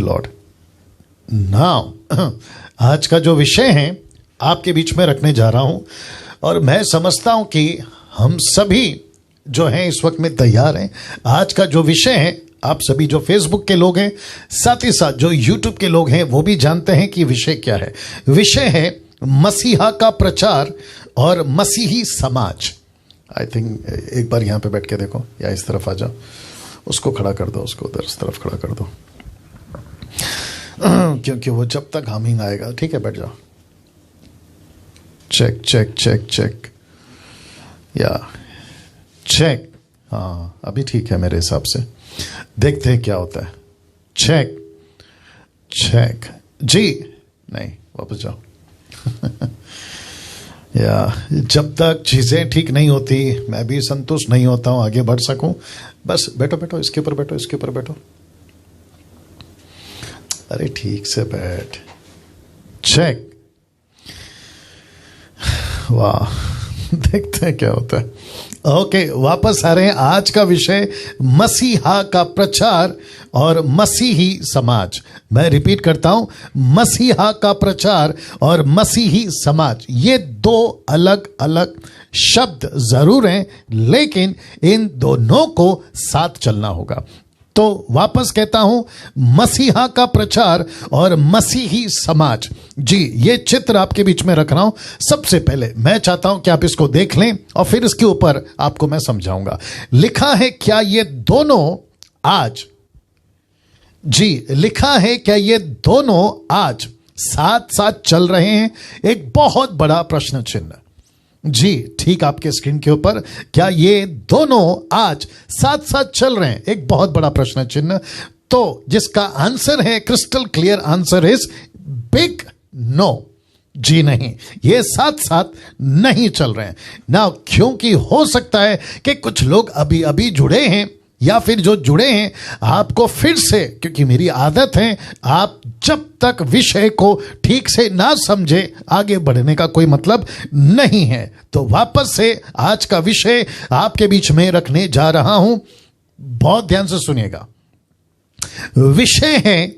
Lord. Now आज का जो विषय है आपके बीच में रखने जा रहा हूं, और मैं समझता हूं कि हम सभी जो हैं इस वक्त में तैयार हैं। आज का जो विषय है, आप सभी जो फेसबुक के लोग हैं, साथ ही साथ जो यूट्यूब के लोग हैं, वो भी जानते हैं कि विषय क्या है। विषय है मसीहा का प्रचार और मसीही समाज। आई थिंक एक बार यहां पे बैठ के देखो, या इस तरफ आ जाओ, उसको खड़ा कर दो, उसको उधर इस तरफ खड़ा कर दो, क्योंकि वो जब तक हमिंग आएगा। ठीक है, बैठ जाओ। चेक चेक चेक चेक, या चेक। हाँ, अभी ठीक है मेरे हिसाब से। देखते हैं क्या होता है। चेक चेक जी, नहीं, वापस जाओ। या जब तक चीजें ठीक नहीं होती मैं भी संतुष्ट नहीं होता हूं आगे बढ़ सकूं। बस बैठो बैठो, इसके ऊपर बैठो, इसके ऊपर बैठो। अरे ठीक से बैठ। चेक। वाह, देखते हैं क्या होता है। ओके, वापस आ रहे हैं। आज का विषय मसीहा का प्रचार और मसीही समाज। मैं रिपीट करता हूं, मसीहा का प्रचार और मसीही समाज। ये दो अलग अलग शब्द जरूर हैं, लेकिन इन दोनों को साथ चलना होगा। तो वापस कहता हूं, मसीहा का प्रचार और मसीही समाज। जी, ये चित्र आपके बीच में रख रहा हूं। सबसे पहले मैं चाहता हूं कि आप इसको देख लें और फिर इसके ऊपर आपको मैं समझाऊंगा। लिखा है, क्या ये दोनों आज, जी लिखा है, क्या ये दोनों आज साथ साथ चल रहे हैं? एक बहुत बड़ा प्रश्न चिन्ह। जी ठीक, आपके स्क्रीन के ऊपर, क्या ये दोनों आज साथ साथ चल रहे हैं? एक बहुत बड़ा प्रश्न चिन्ह। तो जिसका आंसर है, crystal clear answer is big no. जी नहीं, ये साथ साथ नहीं चल रहे हैं ना, क्योंकि हो सकता है कि कुछ लोग अभी अभी जुड़े हैं, या फिर जो जुड़े हैं आपको फिर से, क्योंकि मेरी आदत है, आप जब तक विषय को ठीक से ना समझे आगे बढ़ने का कोई मतलब नहीं है। तो वापस से आज का विषय आपके बीच में रखने जा रहा हूं, बहुत ध्यान से सुनिएगा। विषय है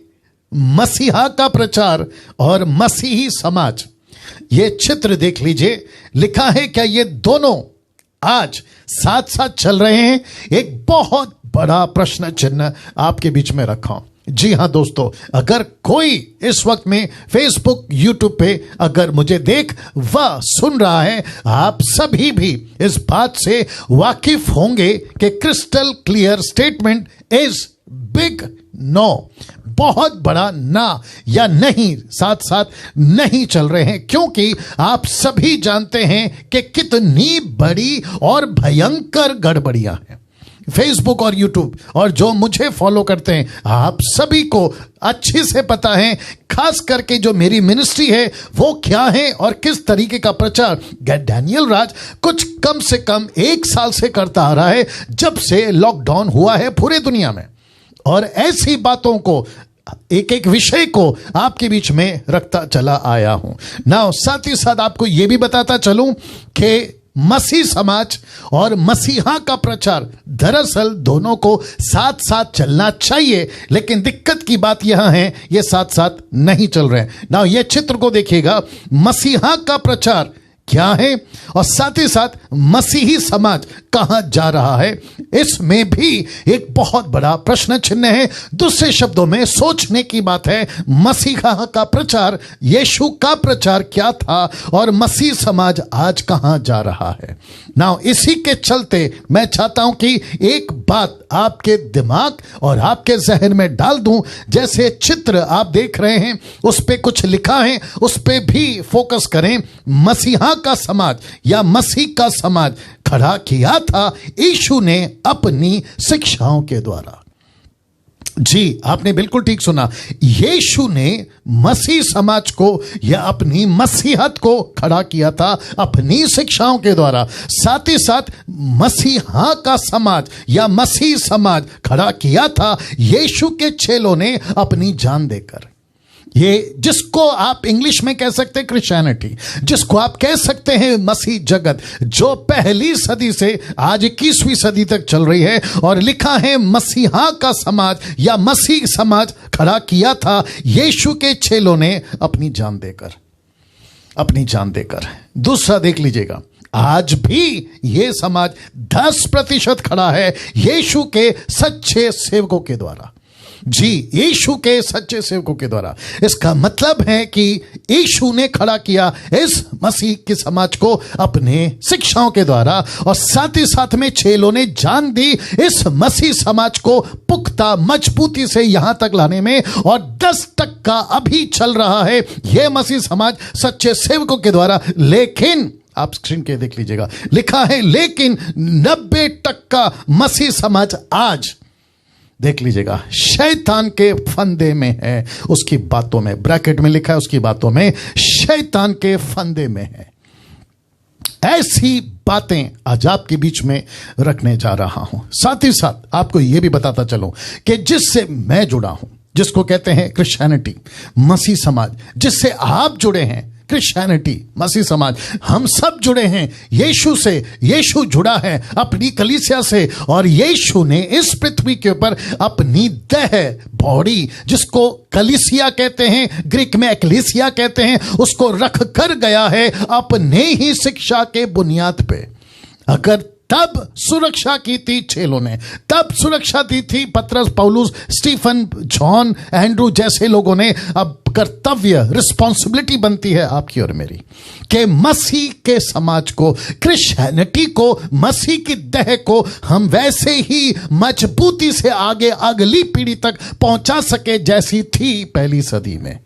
मसीहा का प्रचार और मसीही समाज। ये चित्र देख लीजिए। लिखा है, क्या ये दोनों आज साथ साथ चल रहे हैं? एक बहुत बड़ा प्रश्न चिन्ह आपके बीच में रखा हूं। जी हां दोस्तों, अगर कोई इस वक्त में फेसबुक यूट्यूब पे अगर मुझे देख व सुन रहा है, आप सभी भी इस बात से वाकिफ होंगे कि crystal clear statement is big no. बहुत बड़ा ना या नहीं साथ साथ नहीं चल रहे हैं, क्योंकि आप सभी जानते हैं कि कितनी बड़ी और भयंकर गड़बड़ियां हैं। फेसबुक और यूट्यूब और जो मुझे फॉलो करते हैं, आप सभी को अच्छे से पता है, खास करके जो मेरी मिनिस्ट्री है वो क्या है और किस तरीके का प्रचार डैनियल राज कुछ कम से कम 1 साल से करता आ रहा है, जब से लॉकडाउन हुआ है पूरे दुनिया में। और ऐसी बातों को, एक एक विषय को आपके बीच में रखता चला आया हूं ना। साथ ही साथ आपको यह भी बताता चलूं कि मसीह समाज और मसीहा का प्रचार, दरअसल दोनों को साथ साथ चलना चाहिए, लेकिन दिक्कत की बात यह है, ये साथ साथ नहीं चल रहे हैं ना। ये चित्र को देखिएगा, मसीहा का प्रचार क्या है और साथ ही साथ मसीही समाज कहां जा रहा है, इसमें भी एक बहुत बड़ा प्रश्न चिन्ह है। दूसरे शब्दों में सोचने की बात है, मसीहा का प्रचार, यीशु का प्रचार क्या था और मसीह समाज आज कहां जा रहा है ना। इसी के चलते मैं चाहता हूं कि एक बात आपके दिमाग और आपके जहन में डाल दूं। जैसे चित्र आप देख रहे हैं, उस पे कुछ लिखा है, उस पे भी फोकस करें। मसीहा का समाज या मसीह का समाज खड़ा किया था यीशु ने अपनी शिक्षाओं के द्वारा। जी, आपने बिल्कुल ठीक सुना। यीशु ने मसीह समाज को या अपनी मसीहत को खड़ा किया था अपनी शिक्षाओं के द्वारा। साथ ही साथ मसीहा का समाज या मसीह समाज खड़ा किया था यीशु के चेलों ने अपनी जान देकर। ये जिसको आप इंग्लिश में कह सकते हैं क्रिश्चियनिटी, जिसको आप कह सकते हैं मसीह जगत, जो पहली सदी से आज 21वीं सदी तक चल रही है, और लिखा है मसीहा का समाज या मसीह समाज खड़ा किया था यीशु के चेलों ने अपनी जान देकर। दूसरा देख लीजिएगा, आज भी ये समाज 10% खड़ा है यीशु के सच्चे सेवकों के द्वारा। जी, यीशु के सच्चे सेवकों के द्वारा। इसका मतलब है कि यीशु ने खड़ा किया इस मसीह के समाज को अपने शिक्षाओं के द्वारा, और साथ ही साथ में चेलों ने जान दी इस मसीह समाज को पुख्ता मजबूती से यहां तक लाने में। और 10% अभी चल रहा है यह मसीह समाज सच्चे सेवकों के द्वारा। लेकिन आप स्क्रीन के देख लीजिएगा, लिखा है लेकिन 90% मसीह समाज आज, देख लीजिएगा, शैतान के फंदे में है। उसकी बातों में, ब्रैकेट में लिखा है, उसकी बातों में शैतान के फंदे में है। ऐसी बातें आज आपके बीच में रखने जा रहा हूं। साथ ही साथ आपको यह भी बताता चलूं कि जिससे मैं जुड़ा हूं, जिसको कहते हैं क्रिश्चियनिटी, मसीह समाज, जिससे आप जुड़े हैं क्रिश्चियनिटी, मसीह समाज, हम सब जुड़े हैं यीशु से। यीशु जुड़ा है अपनी कलीसिया से, और यीशु ने इस पृथ्वी के ऊपर अपनी देह, बॉडी, जिसको कलीसिया कहते हैं, ग्रीक में एक्लेसिया कहते हैं, उसको रख कर गया है अपने ही शिक्षा के बुनियाद पे। अगर तब सुरक्षा की थी चेलों ने, तब सुरक्षा दी थी पतरस, पौलुस, स्टीफन, जॉन, एंड्रू जैसे लोगों ने, अब कर्तव्य, रिस्पॉन्सिबिलिटी बनती है आपकी और मेरी कि मसीह के समाज को, क्रिश्चियनिटी को, मसीह की देह को हम वैसे ही मजबूती से आगे अगली पीढ़ी तक पहुंचा सके जैसी थी पहली सदी में।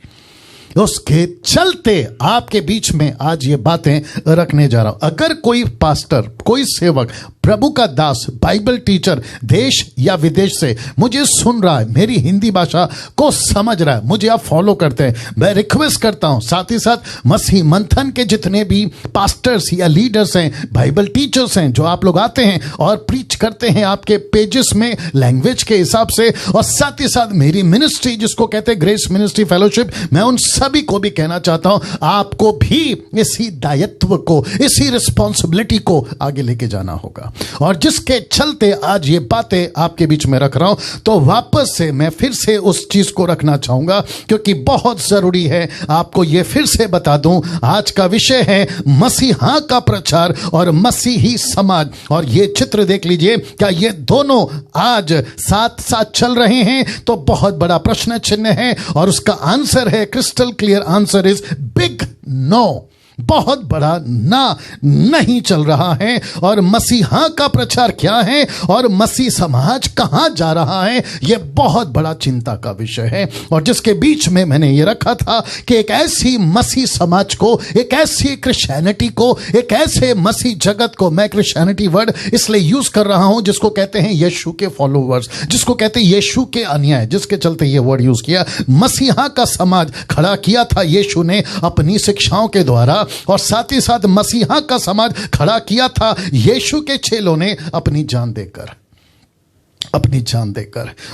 उसके चलते आपके बीच में आज ये बातें रखने जा रहा हूं। अगर कोई पास्टर, कोई सेवक, प्रभु का दास, बाइबल टीचर देश या विदेश से मुझे सुन रहा है, मेरी हिंदी भाषा को समझ रहा है, मुझे आप फॉलो करते हैं, मैं रिक्वेस्ट करता हूं, साथ ही साथ मसीह मंथन के जितने भी पास्टर्स या लीडर्स हैं, बाइबल टीचर्स हैं, जो आप लोग आते हैं और प्रीच करते हैं आपके पेजेस में लैंग्वेज के हिसाब से, और साथ ही साथ मेरी मिनिस्ट्री जिसको कहते हैं ग्रेस मिनिस्ट्री फेलोशिप, मैं उन सभी को भी कहना चाहता हूं, आपको भी इसी दायित्व को, इसी रिस्पॉन्सिबिलिटी को आगे लेके जाना होगा। और जिसके चलते आज ये बातें आपके बीच में रख रहा हूं, तो वापस से मैं फिर से उस चीज को रखना चाहूंगा, क्योंकि बहुत जरूरी है आपको ये फिर से बता दूं। आज का विषय है मसीहा का प्रचार और मसीही समाज। और ये चित्र देख लीजिए, क्या ये दोनों आज साथ साथ चल रहे हैं? तो बहुत बड़ा प्रश्न चिन्ह है, और उसका आंसर है, crystal clear answer is big no. बहुत बड़ा ना, नहीं चल रहा है। और मसीहा का प्रचार क्या है और मसीह समाज कहां जा रहा है, यह बहुत बड़ा चिंता का विषय है। और जिसके बीच में मैंने यह रखा था कि एक ऐसी मसीह समाज को, एक ऐसी क्रिश्चियनिटी को, एक ऐसे मसीह जगत को, मैं क्रिश्चियनिटी वर्ड इसलिए यूज कर रहा हूं जिसको कहते हैं यीशु के फॉलोवर्स, जिसको कहते हैं यीशु के अनुयायी, जिसके चलते यह वर्ड यूज किया। मसीहा का समाज खड़ा किया था यीशु ने अपनी शिक्षाओं के द्वारा, और साथ ही साथ मसीहा का समाज खड़ा किया था यीशु के चेलों ने अपनी जान देकर।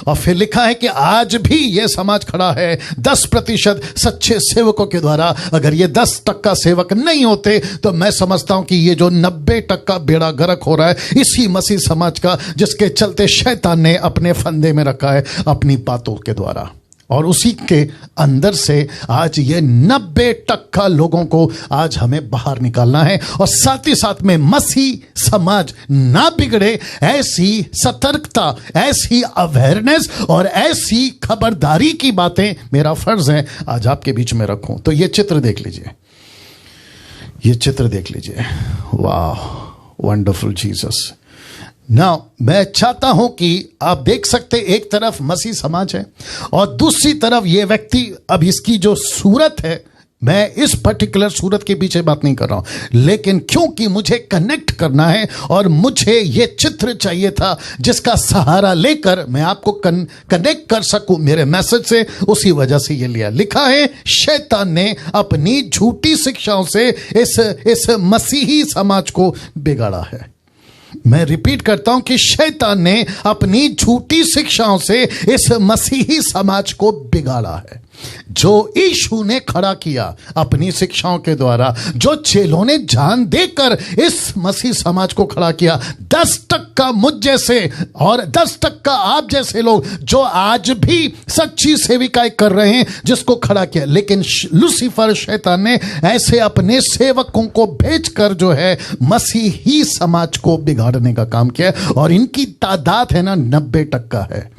और फिर लिखा है कि आज भी यह समाज खड़ा है 10% सच्चे सेवकों के द्वारा। अगर ये 10% सेवक नहीं होते तो मैं समझता हूं कि ये जो 90% बेड़ा गर्क हो रहा है इसी मसीह समाज का, जिसके चलते शैतान ने अपने फंदे में रखा है अपनी बातों के द्वारा। और उसी के अंदर से आज ये 90% लोगों को आज हमें बाहर निकालना है। और साथ ही साथ में मसीह समाज ना बिगड़े, ऐसी सतर्कता, ऐसी अवेयरनेस और ऐसी खबरदारी की बातें मेरा फर्ज है आज आपके बीच में रखूं। तो ये चित्र देख लीजिए, ये चित्र देख लीजिए। वाह, वंडरफुल जीसस। नाउ मैं चाहता हूं कि आप देख सकते, एक तरफ मसीह समाज है और दूसरी तरफ ये व्यक्ति। अब इसकी जो सूरत है, मैं इस पर्टिकुलर सूरत के पीछे बात नहीं कर रहा हूं, लेकिन क्योंकि मुझे कनेक्ट करना है और मुझे ये चित्र चाहिए था जिसका सहारा लेकर मैं आपको कनेक्ट कर सकूं मेरे मैसेज से, उसी वजह से ये लिया। लिखा है शैतान ने अपनी झूठी शिक्षाओं से इस मसीही समाज को बिगाड़ा है। मैं रिपीट करता हूं कि शैतान ने अपनी झूठी शिक्षाओं से इस मसीही समाज को बिगाड़ा है। जो यीशु ने खड़ा किया अपनी शिक्षाओं के द्वारा, जो चेलों ने जान देकर इस मसीह समाज को खड़ा किया, 10% मुझ जैसे और 10% आप जैसे लोग जो आज भी सच्ची सेविकाएं कर रहे हैं, जिसको खड़ा किया। लेकिन लूसीफर शैतान ने ऐसे अपने सेवकों को भेजकर जो है मसीही समाज को बिगाड़ने का काम किया, और इनकी तादाद है ना 90% है।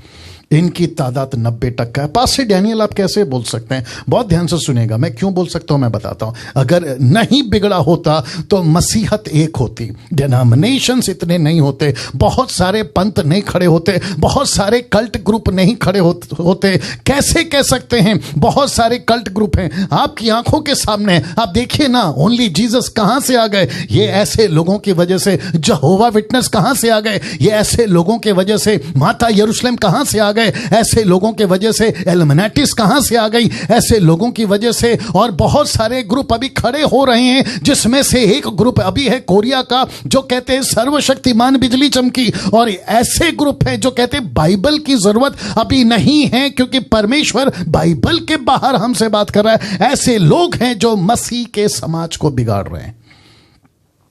इनकी तादाद 90% है। पास्टर डैनियल आप कैसे बोल सकते हैं? बहुत ध्यान से सुनेगा, मैं क्यों बोल सकता हूं मैं बताता हूं। अगर नहीं बिगड़ा होता तो मसीहत एक होती, डिनोमिनेशंस इतने नहीं होते, बहुत सारे पंथ नहीं खड़े होते, बहुत सारे कल्ट ग्रुप नहीं खड़े होते। कैसे कह सकते हैं बहुत सारे कल्ट ग्रुप हैं आपकी आंखों के सामने? आप देखिए ना, ओनली जीसस कहां से आ गए? ये ऐसे लोगों की वजह से। यहोवा विटनेस कहां से आ गए? ये ऐसे लोगों की वजह से। माता यरूशलेम कहां से आ गए? ऐसे लोगों के वजह से। एल्युमिनाटिस कहां से आ गई? ऐसे लोगों की वजह से। और बहुत सारे ग्रुप अभी खड़े हो रहे हैं, जिसमें से एक ग्रुप अभी है कोरिया का, जो कहते हैं सर्वशक्तिमान बिजली चमकी। और ऐसे ग्रुप हैं जो कहते हैं बाइबल की जरूरत अभी नहीं है, क्योंकि परमेश्वर बाइबल के बाहर हमसे बात कर रहा है। ऐसे लोग हैं जो मसीह के समाज को बिगाड़ रहे हैं,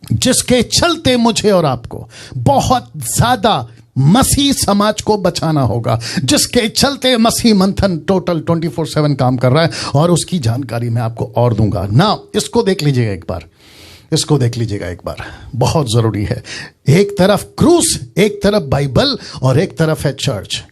जिसके चलते मुझे और आपको बहुत ज्यादा मसीह समाज को बचाना होगा, जिसके चलते मसीह मंथन टोटल 24/7 काम कर रहा है। और उसकी जानकारी मैं आपको और दूंगा ना। इसको देख लीजिएगा एक बार, इसको देख लीजिएगा एक बार, बहुत जरूरी है। एक तरफ क्रूस, एक तरफ बाइबल, और एक तरफ है चर्च।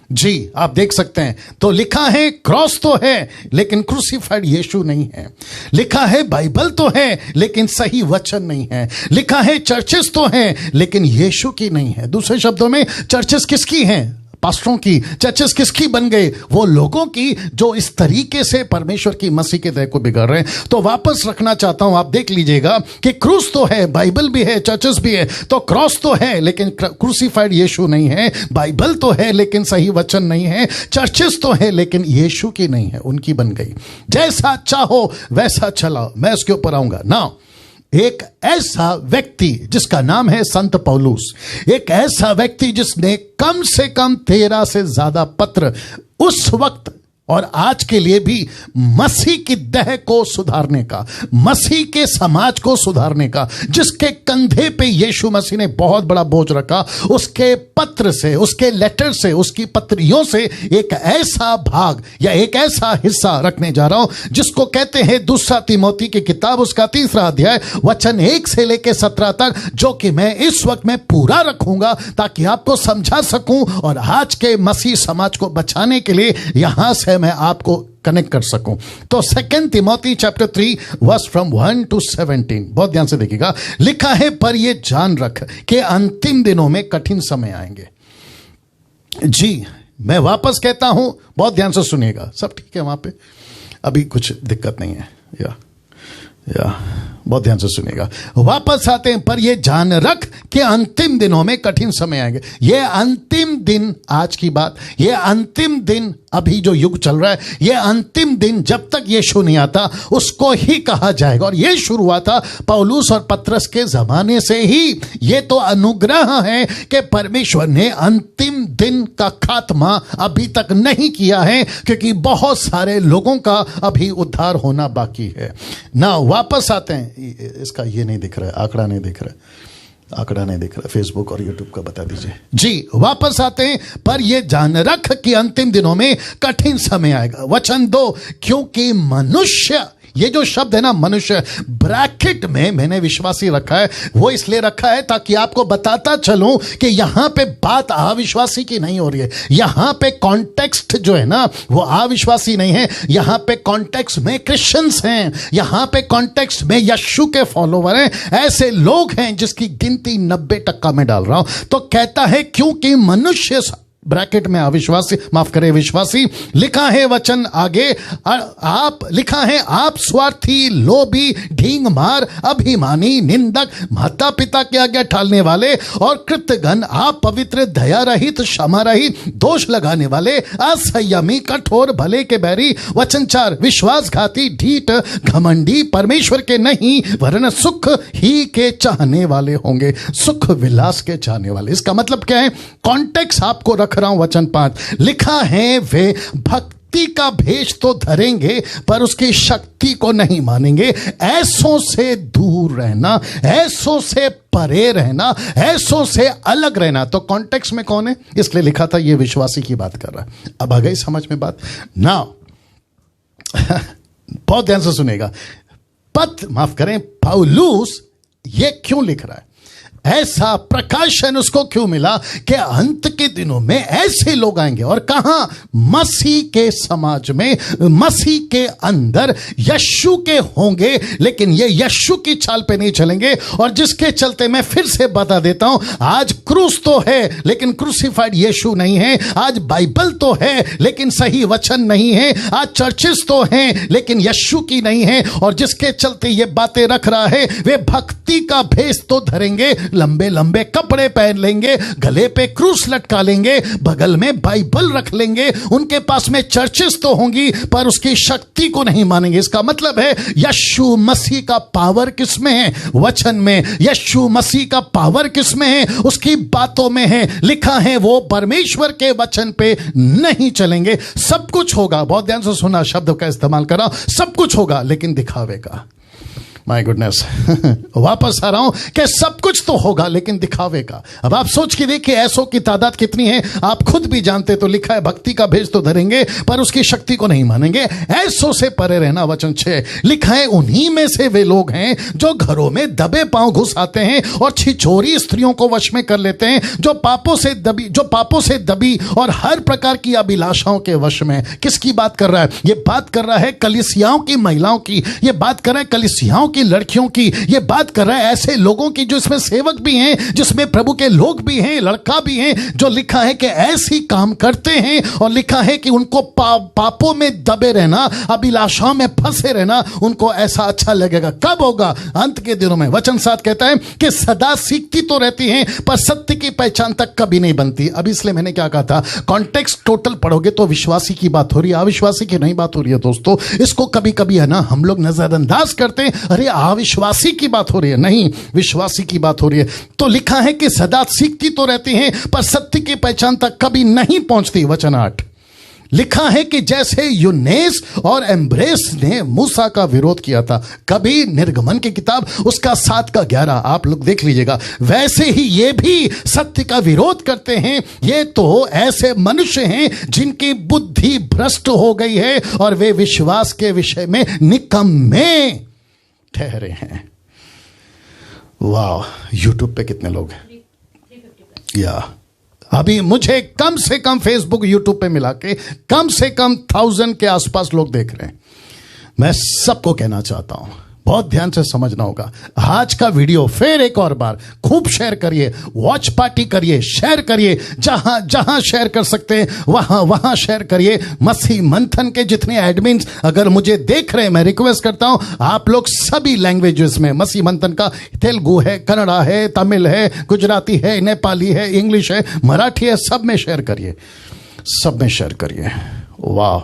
जी आप देख सकते हैं, तो लिखा है क्रॉस तो है लेकिन क्रूसिफाइड यीशु नहीं है। लिखा है बाइबल तो है लेकिन सही वचन नहीं है। लिखा है चर्चेस तो हैं लेकिन यीशु की नहीं है। दूसरे शब्दों में चर्चेस किसकी हैं? पास्टरों की। चर्चेस किसकी बन गए? वो लोगों की जो इस तरीके से परमेश्वर की मसीह के दया को बिगाड़ रहे हैं। तो वापस रखना चाहता हूं, आप देख लीजिएगा कि क्रूस तो है, बाइबल भी है, चर्चेस भी है। तो क्रॉस तो है लेकिन क्रूसिफाइड यीशु नहीं है। बाइबल तो है लेकिन सही वचन नहीं है। चर्चेस तो है लेकिन यीशु की नहीं है, उनकी बन गई। जैसा चाहो वैसा चलाओ, मैं उसके ऊपर आऊंगा ना। एक ऐसा व्यक्ति जिसका नाम है संत पौलुस, एक ऐसा व्यक्ति जिसने कम से कम 13 से ज्यादा पत्र उस वक्त और आज के लिए भी मसीह की देह को सुधारने का, मसीह के समाज को सुधारने का, जिसके कंधे पे यीशु मसीह ने बहुत बड़ा बोझ रखा, उसके पत्र से, उसके लेटर से, उसकी पत्रियों से एक ऐसा भाग या एक ऐसा हिस्सा रखने जा रहा हूं जिसको कहते हैं दूसरा तिमोथी की किताब, उसका 3 अध्याय वचन 1 से लेकर 17 तक, जो कि मैं इस वक्त में पूरा रखूंगा ताकि आपको समझा सकूं और आज के मसीह समाज को बचाने के लिए यहां से मैं आपको कनेक्ट कर सकूं। तो 2 Timothy chapter 3 verse from 1 to 17, बहुत ध्यान से देखिएगा। लिखा है, पर यह जान रख कि अंतिम दिनों में कठिन समय आएंगे। जी मैं वापस कहता हूं, बहुत ध्यान से सुनिएगा। सब ठीक है वहां पे? अभी कुछ दिक्कत नहीं है या बहुत ध्यान से सुनिएगा। वापस आते हैं, पर यह जान रख कि अंतिम दिनों में कठिन समय आएंगे। यह अंतिम दिन, आज की बात, यह अंतिम दिन अभी जो युग चल रहा है, यह अंतिम दिन जब तक यीशु नहीं आता उसको ही कहा जाएगा। और यह शुरू हुआ था पौलुस और पत्रस के जमाने से ही। यह तो अनुग्रह है कि परमेश्वर ने अंतिम दिन का खात्मा अभी तक नहीं किया है, क्योंकि बहुत सारे लोगों का अभी उद्धार होना बाकी है ना। वापस आते हैं, इसका ये नहीं दिख रहा है, आंकड़ा नहीं दिख रहा है, फेसबुक और यूट्यूब का बता दीजिए। जी वापस आते हैं, पर यह जान रख कि अंतिम दिनों में कठिन समय आएगा। वचन 2, क्योंकि मनुष्य, ये जो शब्द है ना मनुष्य, ब्रैकेट में मैंने विश्वासी रखा है। वो इसलिए रखा है ताकि आपको बताता चलूं कि यहां पे बात अविश्वासी की नहीं हो रही है। यहां पे कॉन्टेक्स्ट जो है ना वो अविश्वासी नहीं है। यहां पे कॉन्टेक्स्ट में क्रिश्चियंस हैं, यहां पे कॉन्टेक्स्ट में यीशु के फॉलोवर हैं, ऐसे लोग हैं जिसकी गिनती 90% में डाल रहा हूं। तो कहता है क्योंकि मनुष्य, ब्रैकेट में अविश्वासी, माफ करें विश्वासी, लिखा है वचन आगे, आप लिखा है, आप स्वार्थी, लोभी, ढींग मार, अभिमानी, निंदक, माता पिता की आज्ञा टालने वाले और कृतघ्न, आप पवित्र, दया रहित, क्षमा रहित, दोष लगाने वाले, असंयमी, कठोर, भले के बैरी। वचन 4, विश्वासघाती, ढीठ, घमंडी, परमेश्वर के नहीं वरन सुख ही के चाहने वाले होंगे, सुख विलास के चाहने वाले। इसका मतलब क्या है? कॉन्टेक्स्ट आपको रख रहा हूं। वचन 5, लिखा है वे भक्ति का भेष तो धरेंगे पर उसकी शक्ति को नहीं मानेंगे। ऐसों से दूर रहना, ऐसों से परे रहना, ऐसों से अलग रहना। तो कॉन्टेक्स्ट में कौन है? इसलिए लिखा था ये विश्वासी की बात कर रहा है। अब आ गई समझ में बात ना? बहुत ध्यान से सुनेगा। माफ करें, पौलुस ये क्यों लिख रहा है? ऐसा प्रकाशन उसको क्यों मिला कि अंत के दिनों में ऐसे लोग आएंगे। और कहां? मसीह के समाज में, मसीह के अंदर यीशु के होंगे, लेकिन ये यीशु की चाल पे नहीं चलेंगे। और जिसके चलते मैं फिर से बता देता हूं, आज क्रूस तो है लेकिन क्रूसिफाइड यीशु नहीं है। आज बाइबल तो है लेकिन सही वचन नहीं है। आज चर्चेस तो हैं लेकिन यीशु की नहीं है। और जिसके चलते ये बातें रख रहा है, वे भक्ति का भेष तो धरेंगे, लंबे लंबे कपड़े पहन लेंगे, गले पे क्रूस लटका लेंगे, बगल में बाइबल रख लेंगे, उनके पास में चर्चेस तो होंगी पर उसकी शक्ति को नहीं मानेंगे। इसका मतलब है यीशु मसीह का पावर किसमें है? वचन में। यीशु मसीह का पावर किसमें है? उसकी बातों में है। लिखा है वो परमेश्वर के वचन पे नहीं चलेंगे। सब कुछ होगा, बहुत ध्यान से सुना, शब्द का इस्तेमाल करा, सब कुछ होगा लेकिन दिखावे का। माय गुडनेस, वापस आ रहा हूं कि सब कुछ तो होगा लेकिन दिखावे का। अब आप सोच के देखिए ऐसों की तादाद कितनी है, आप खुद भी जानते। तो लिखा है भक्ति का भेष तो धरेंगे पर उसकी शक्ति को नहीं मानेंगे, ऐसों से परे रहना। वचन 6 लिखा है उन्हीं में से वे लोग हैं जो घरों में दबे पांव घुस आते हैं और छिछोरी स्त्रियों को वश में कर लेते हैं, जो पापों से दबी और हर प्रकार की अभिलाषाओं के वश में। किसकी बात कर रहा है? ये बात कर रहा है कलीसियाओं की महिलाओं की, ये बात कर रहा है कलीसियाओं की लड़कियों की, ये बात कर रहा है ऐसे लोगों की जो इसमें सेवक भी हैं, जिसमें प्रभु के लोग भी हैं, लड़का भी हैं, जो लिखा है कि ऐसी काम करते हैं। और लिखा है कि उनको पापों में दबे रहना, अभिलाषाओं में फंसे रहना उनको ऐसा अच्छा लगेगा। कब होगा? अंत के दिनों में। वचन 7 कहता है कि सदा सीखती तो रहती हैं पर सत्य की पहचान तक कभी नहीं बनती। अब इसलिए मैंने क्या कहा था, कॉन्टेक्स्ट टोटल पढ़ोगे तो विश्वासी की बात हो रही है, अविश्वासी की नहीं बात हो रही है। दोस्तों इसको कभी कभी है ना हम लोग नजरअंदाज करते हैं, अरे अविश्वासी की बात हो रही है। नहीं, विश्वासी की बात हो रही है। तो लिखा है कि सदा सीखती तो रहती हैं पर सत्य की पहचान तक कभी नहीं पहुंचती। वचन 8 लिखा है कि जैसे यूनेस और एम्ब्रेस ने मूसा का विरोध किया था, कभी निर्गमन की किताब उसका 7 का 11 आप लोग देख लीजिएगा, वैसे ही ये भी सत्य का विरोध करते हैं। ये तो ऐसे मनुष्य हैं जिनकी बुद्धि भ्रष्ट हो गई है और वे विश्वास के विषय में निकम्मे ठहरे हैं। वाह, यूट्यूब पे कितने लोग हैं? या अभी मुझे कम से कम फेसबुक यूट्यूब पे मिला के कम से कम 1000 के आसपास लोग देख रहे हैं। मैं सबको कहना चाहता हूं, बहुत ध्यान से समझना होगा। आज का वीडियो फिर एक और बार खूब शेयर करिए, वॉच पार्टी करिए, शेयर करिए, जहां जहां शेयर कर सकते हैं वहां वहां शेयर करिए। मसीह मंथन के जितने एडमिन्स अगर मुझे देख रहे हैं, मैं रिक्वेस्ट करता हूं आप लोग सभी लैंग्वेजेस में, मसीह मंथन का तेलुगु है, कन्नड़ा है, तमिल है, गुजराती है, नेपाली है, इंग्लिश है, मराठी है, सब में शेयर करिए, सब में शेयर करिए। वाह,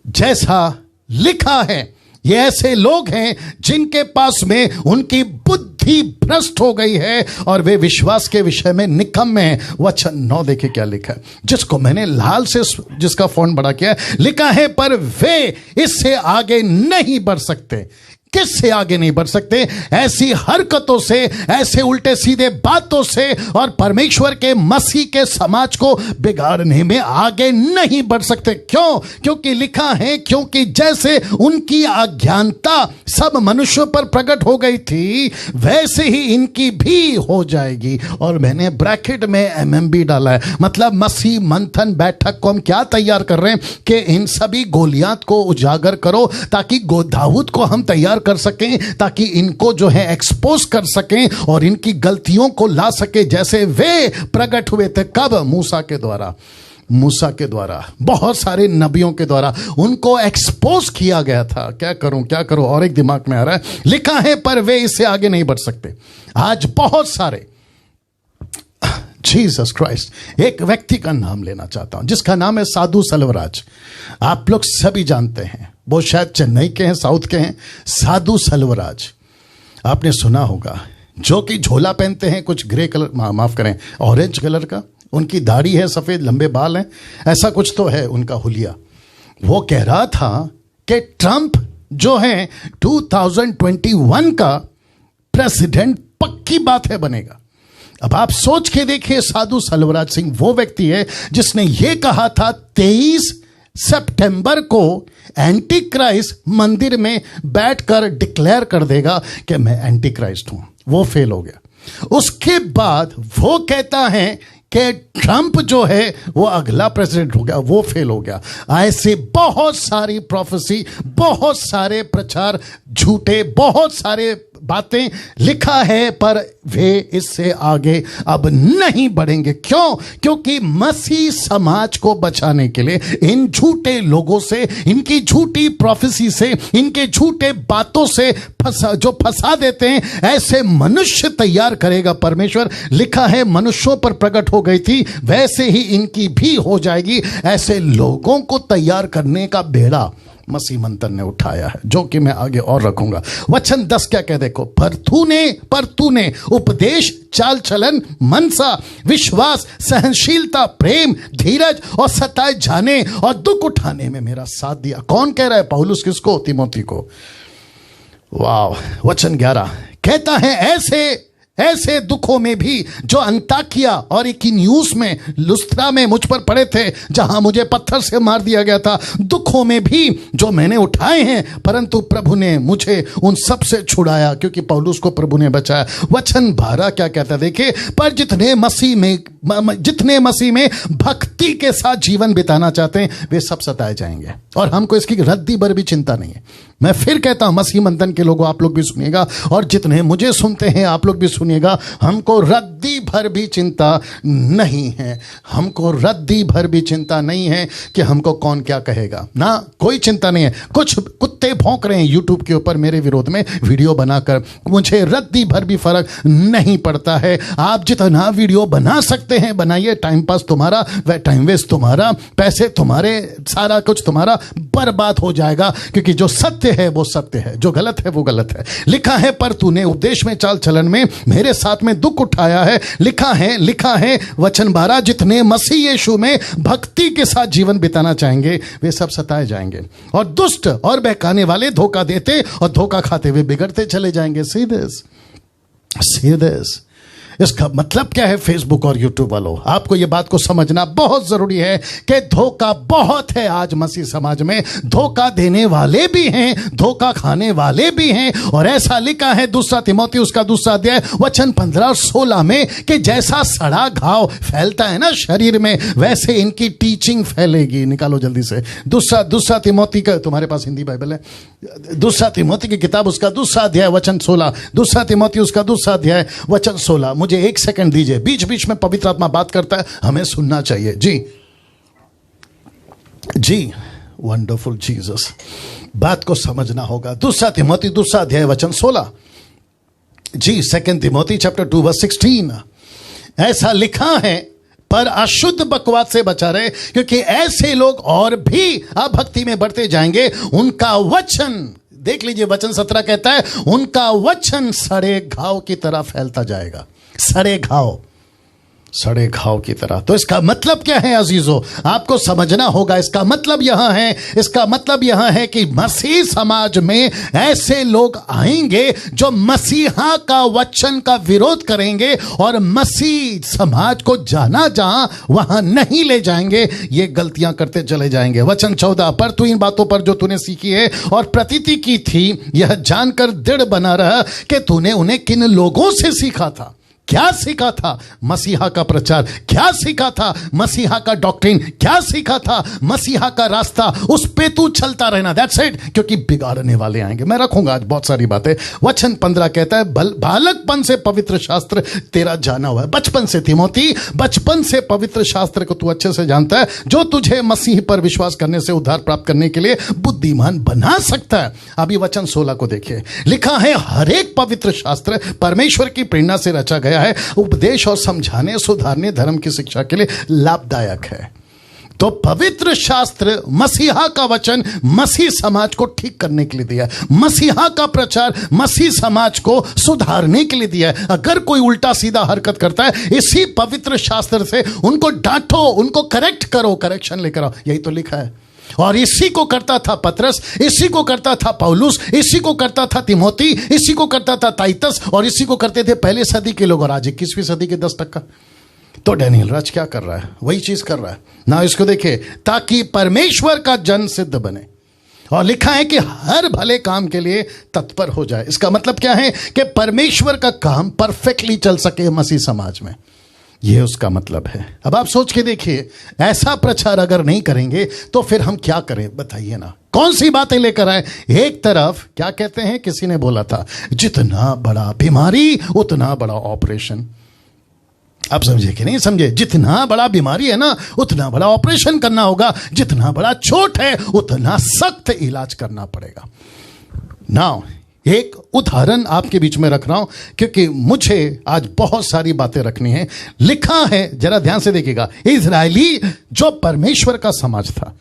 जैसा लिखा है ये ऐसे लोग हैं जिनके पास में उनकी बुद्धि भ्रष्ट हो गई है और वे विश्वास के विषय में निकम्मे हैं। वचन 9 देखिए क्या लिखा है, जिसको मैंने लाल से जिसका फॉन्ट बड़ा किया है, लिखा है पर वे इससे आगे नहीं बढ़ सकते। किससे आगे नहीं बढ़ सकते? ऐसी हरकतों से, ऐसे उल्टे सीधे बातों से और परमेश्वर के मसीह के समाज को बिगाड़ने में आगे नहीं बढ़ सकते। क्यों? क्योंकि लिखा है क्योंकि जैसे उनकी अज्ञानता सब मनुष्यों पर प्रकट हो गई थी वैसे ही इनकी भी हो जाएगी। और मैंने ब्रैकेट में MMB डाला है, मतलब मसीह मंथन बैठक को हम क्या तैयार कर रहे हैं कि इन सभी गोलियात को उजागर करो ताकि दाऊद को हम तैयार कर सकें, ताकि इनको जो है एक्सपोज कर सकें और इनकी गलतियों को ला सके जैसे वे प्रकट हुए थे। कब? मूसा के द्वारा, बहुत सारे नबियों के द्वारा उनको एक्सपोज किया गया था। क्या करूं और एक दिमाग में आ रहा है, लिखा है पर वे इससे आगे नहीं बढ़ सकते। आज बहुत सारे, जीसस क्राइस्ट, एक व्यक्ति का नाम लेना चाहता हूं जिसका नाम है साधु सल्वराज। आप लोग सभी जानते हैं, वो शायद चेन्नई के हैं, साउथ के हैं। साधु सल्वराज आपने सुना होगा, जो कि झोला पहनते हैं कुछ ग्रे कलर, माफ करें ऑरेंज कलर का, उनकी दाढ़ी है, सफेद लंबे बाल हैं, ऐसा कुछ तो है उनका हुलिया। वो कह रहा था कि ट्रंप जो है 2021 का प्रेसिडेंट पक्की बात है बनेगा। अब आप सोच के देखिए, साधु सलवराज सिंह वो व्यक्ति है जिसने ये कहा था 23 सितंबर को एंटी क्राइस्ट मंदिर में बैठकर डिक्लेयर कर देगा कि मैं एंटी क्राइस्ट हूं। वो फेल हो गया। उसके बाद वो कहता है कि ट्रंप जो है वो अगला प्रेसिडेंट हो गया, वो फेल हो गया। ऐसे बहुत सारी प्रोफेसी, बहुत सारे प्रचार झूठे, बहुत सारे बातें लिखा है, पर वे इससे आगे अब नहीं बढ़ेंगे। क्यों? क्योंकि मसीह समाज को बचाने के लिए इन झूठे लोगों से, इनकी झूठी प्रोफेसी से, इनके झूठे बातों से जो फंसा देते हैं, ऐसे मनुष्य तैयार करेगा परमेश्वर। लिखा है मनुष्यों पर प्रकट हो गई थी, वैसे ही इनकी भी हो जाएगी। ऐसे लोगों को तैयार करने का बेड़ा मसीह मंथन ने उठाया है, जो कि मैं आगे और रखूंगा। वचन 10 क्या कह देखो, पर तूने उपदेश, चाल चलन, मनसा, विश्वास, सहनशीलता, प्रेम, धीरज और सताए जाने और दुख उठाने में मेरा साथ दिया। कौन कह रहा है? पौलुस किसको? तिमोथी को। वाह। वचन 11 कहता है ऐसे दुखों में भी जो अंताकिया और इकिनियुस में, लुस्त्रा में मुझ पर पड़े थे, जहां मुझे पत्थर से मार दिया गया था, दुखों में भी जो मैंने उठाए हैं, परंतु प्रभु ने मुझे उन सब से छुड़ाया, क्योंकि पौलुस को प्रभु ने बचाया। वचन 12 क्या कहता है देखिए, पर जितने मसीह में भक्ति के साथ जीवन बिताना चाहते हैं वे सब सताए जाएंगे, और हमको इसकी रद्दी भर भी चिंता नहीं है। मैं फिर कहता हूं, मसीह मंथन के लोगों, आप लोग भी सुनिएगा, और जितने मुझे सुनते हैं आप लोग भी सुनिएगा, हमको रद्दी भर भी चिंता नहीं है। हमको रद्दी भर भी चिंता नहीं है कि हमको कौन क्या कहेगा, ना, कोई चिंता नहीं है। कुछ कुत्ते भौंक रहे हैं यूट्यूब के ऊपर मेरे विरोध में वीडियो बनाकर, मुझे रद्दी भर भी फर्क नहीं पड़ता है। आप जितना वीडियो बना सकते हैं बनाइए, टाइम पास तुम्हारा, वह टाइम वेस्ट तुम्हारा, पैसे तुम्हारे, सारा कुछ तुम्हारा बर्बाद हो जाएगा, क्योंकि जो सत्य है वो सत्य है, जो गलत है वो गलत है। लिखा है पर तूने उपदेश में, चाल चलन में मेरे साथ में दुख उठाया है। लिखा है वचन 12, जितने मसीह यीशु में भक्ति के साथ जीवन बिताना चाहेंगे वे सब सताए जाएंगे, और दुष्ट और बहकाने वाले धोखा देते और धोखा खाते हुए बिगड़ते चले जाएंगे। See this। इसका मतलब क्या है? फेसबुक और यूट्यूब वालों, आपको यह बात को समझना बहुत जरूरी है कि धोखा बहुत है आज मसीह समाज में। धोखा देने वाले भी हैं, धोखा खाने वाले भी हैं, और ऐसा लिखा है 2 तिमोथी उसका 2 अध्याय वचन 15 और 16 में कि जैसा सड़ा घाव फैलता है ना शरीर में, वैसे इनकी टीचिंग फैलेगी। निकालो जल्दी से 2 तिमोथी का, तुम्हारे पास हिंदी बाइबल है, 2 तिमोथी की किताब उसका 2 अध्याय वचन 16, 2 तिमोथी उसका 2 अध्याय वचन 16। मुझे 1 सेकंड दीजिए, बीच बीच में पवित्र आत्मा बात करता है, हमें सुनना चाहिए। जी वंडरफुल जीसस, बात को समझना होगा। 2 तिमोथी 2 अध्याय वचन 16 जी, 2 तिमोथी चैप्टर 2 वर्स 16। ऐसा लिखा है, पर अशुद्ध बकवास से बचा रहे, क्योंकि ऐसे लोग और भी अभक्ति में बढ़ते जाएंगे। उनका वचन, देख लीजिए वचन 17 कहता है, उनका वचन सड़े घाव की तरह फैलता जाएगा। सड़े घाव की तरह। तो इसका मतलब क्या है अजीजों? आपको समझना होगा। इसका मतलब यहां है कि मसीह समाज में ऐसे लोग आएंगे जो मसीहा का वचन का विरोध करेंगे और मसीह समाज को जाना जहां वहां नहीं ले जाएंगे, ये गलतियां करते चले जाएंगे। वचन 14, पर तू इन बातों पर जो तूने सीखी है और प्रतीति की थी, यह जानकर दृढ़ बना रहा कि तूने उन्हें किन लोगों से सीखा था। क्या सीखा था? मसीहा का प्रचार। क्या सीखा था? मसीहा का डॉक्ट्रिन। क्या सीखा था? मसीहा का रास्ता। उस पे तू चलता रहना, दैट्स इट। क्योंकि बिगाड़ने वाले आएंगे। मैं रखूंगा आज बहुत सारी बातें। वचन 15 कहता है, बालकपन से पवित्र शास्त्र तेरा जाना हुआ है। बचपन से तिमोथी, बचपन से पवित्र शास्त्र को तू अच्छे से जानता है, जो तुझे मसीह पर विश्वास करने से उद्धार प्राप्त करने के लिए बुद्धिमान बना सकता है। अभी वचन 16 को देखिए, लिखा है, हर एक पवित्र शास्त्र परमेश्वर की प्रेरणा से रचा गया है, उपदेश और समझाने, सुधारने, धर्म की शिक्षा के लिए लाभदायक है। तो पवित्र शास्त्र, मसीहा का वचन मसीह समाज को ठीक करने के लिए दिया है। मसीहा का प्रचार मसीह समाज को सुधारने के लिए दिया है। अगर कोई उल्टा सीधा हरकत करता है, इसी पवित्र शास्त्र से उनको डांटो, उनको करेक्ट करो, करेक्शन लेकर आओ। यही तो लिखा है। और इसी को करता था पतरस, इसी को करता था पौलुस, इसी को करता था तिमोथी, इसी को करता था टाइटस, और इसी को करते थे पहले सदी के लोग और आज 21वीं सदी के 10 तक का। तो डैनियल राज क्या कर रहा है? वही चीज कर रहा है ना। इसको देखिए, ताकि परमेश्वर का जन सिद्ध बने, और लिखा है कि हर भले काम के लिए तत्पर हो जाए। इसका मतलब क्या है? कि परमेश्वर का काम परफेक्टली चल सके मसीह समाज में, यह उसका मतलब है। अब आप सोच के देखिए, ऐसा प्रचार अगर नहीं करेंगे तो फिर हम क्या करें? बताइए ना, कौन सी बातें लेकर आए? एक तरफ क्या कहते हैं, किसी ने बोला था, जितना बड़ा बीमारी उतना बड़ा ऑपरेशन। आप समझे कि नहीं समझे? जितना बड़ा बीमारी है ना, उतना बड़ा ऑपरेशन करना होगा, जितना बड़ा चोट है उतना सख्त इलाज करना पड़ेगा। नाउ एक उदाहरण आपके बीच में रख रहा हूं, क्योंकि मुझे आज बहुत सारी बातें रखनी है। लिखा है, जरा ध्यान से देखिएगा, इजरायली जो परमेश्वर का समाज था,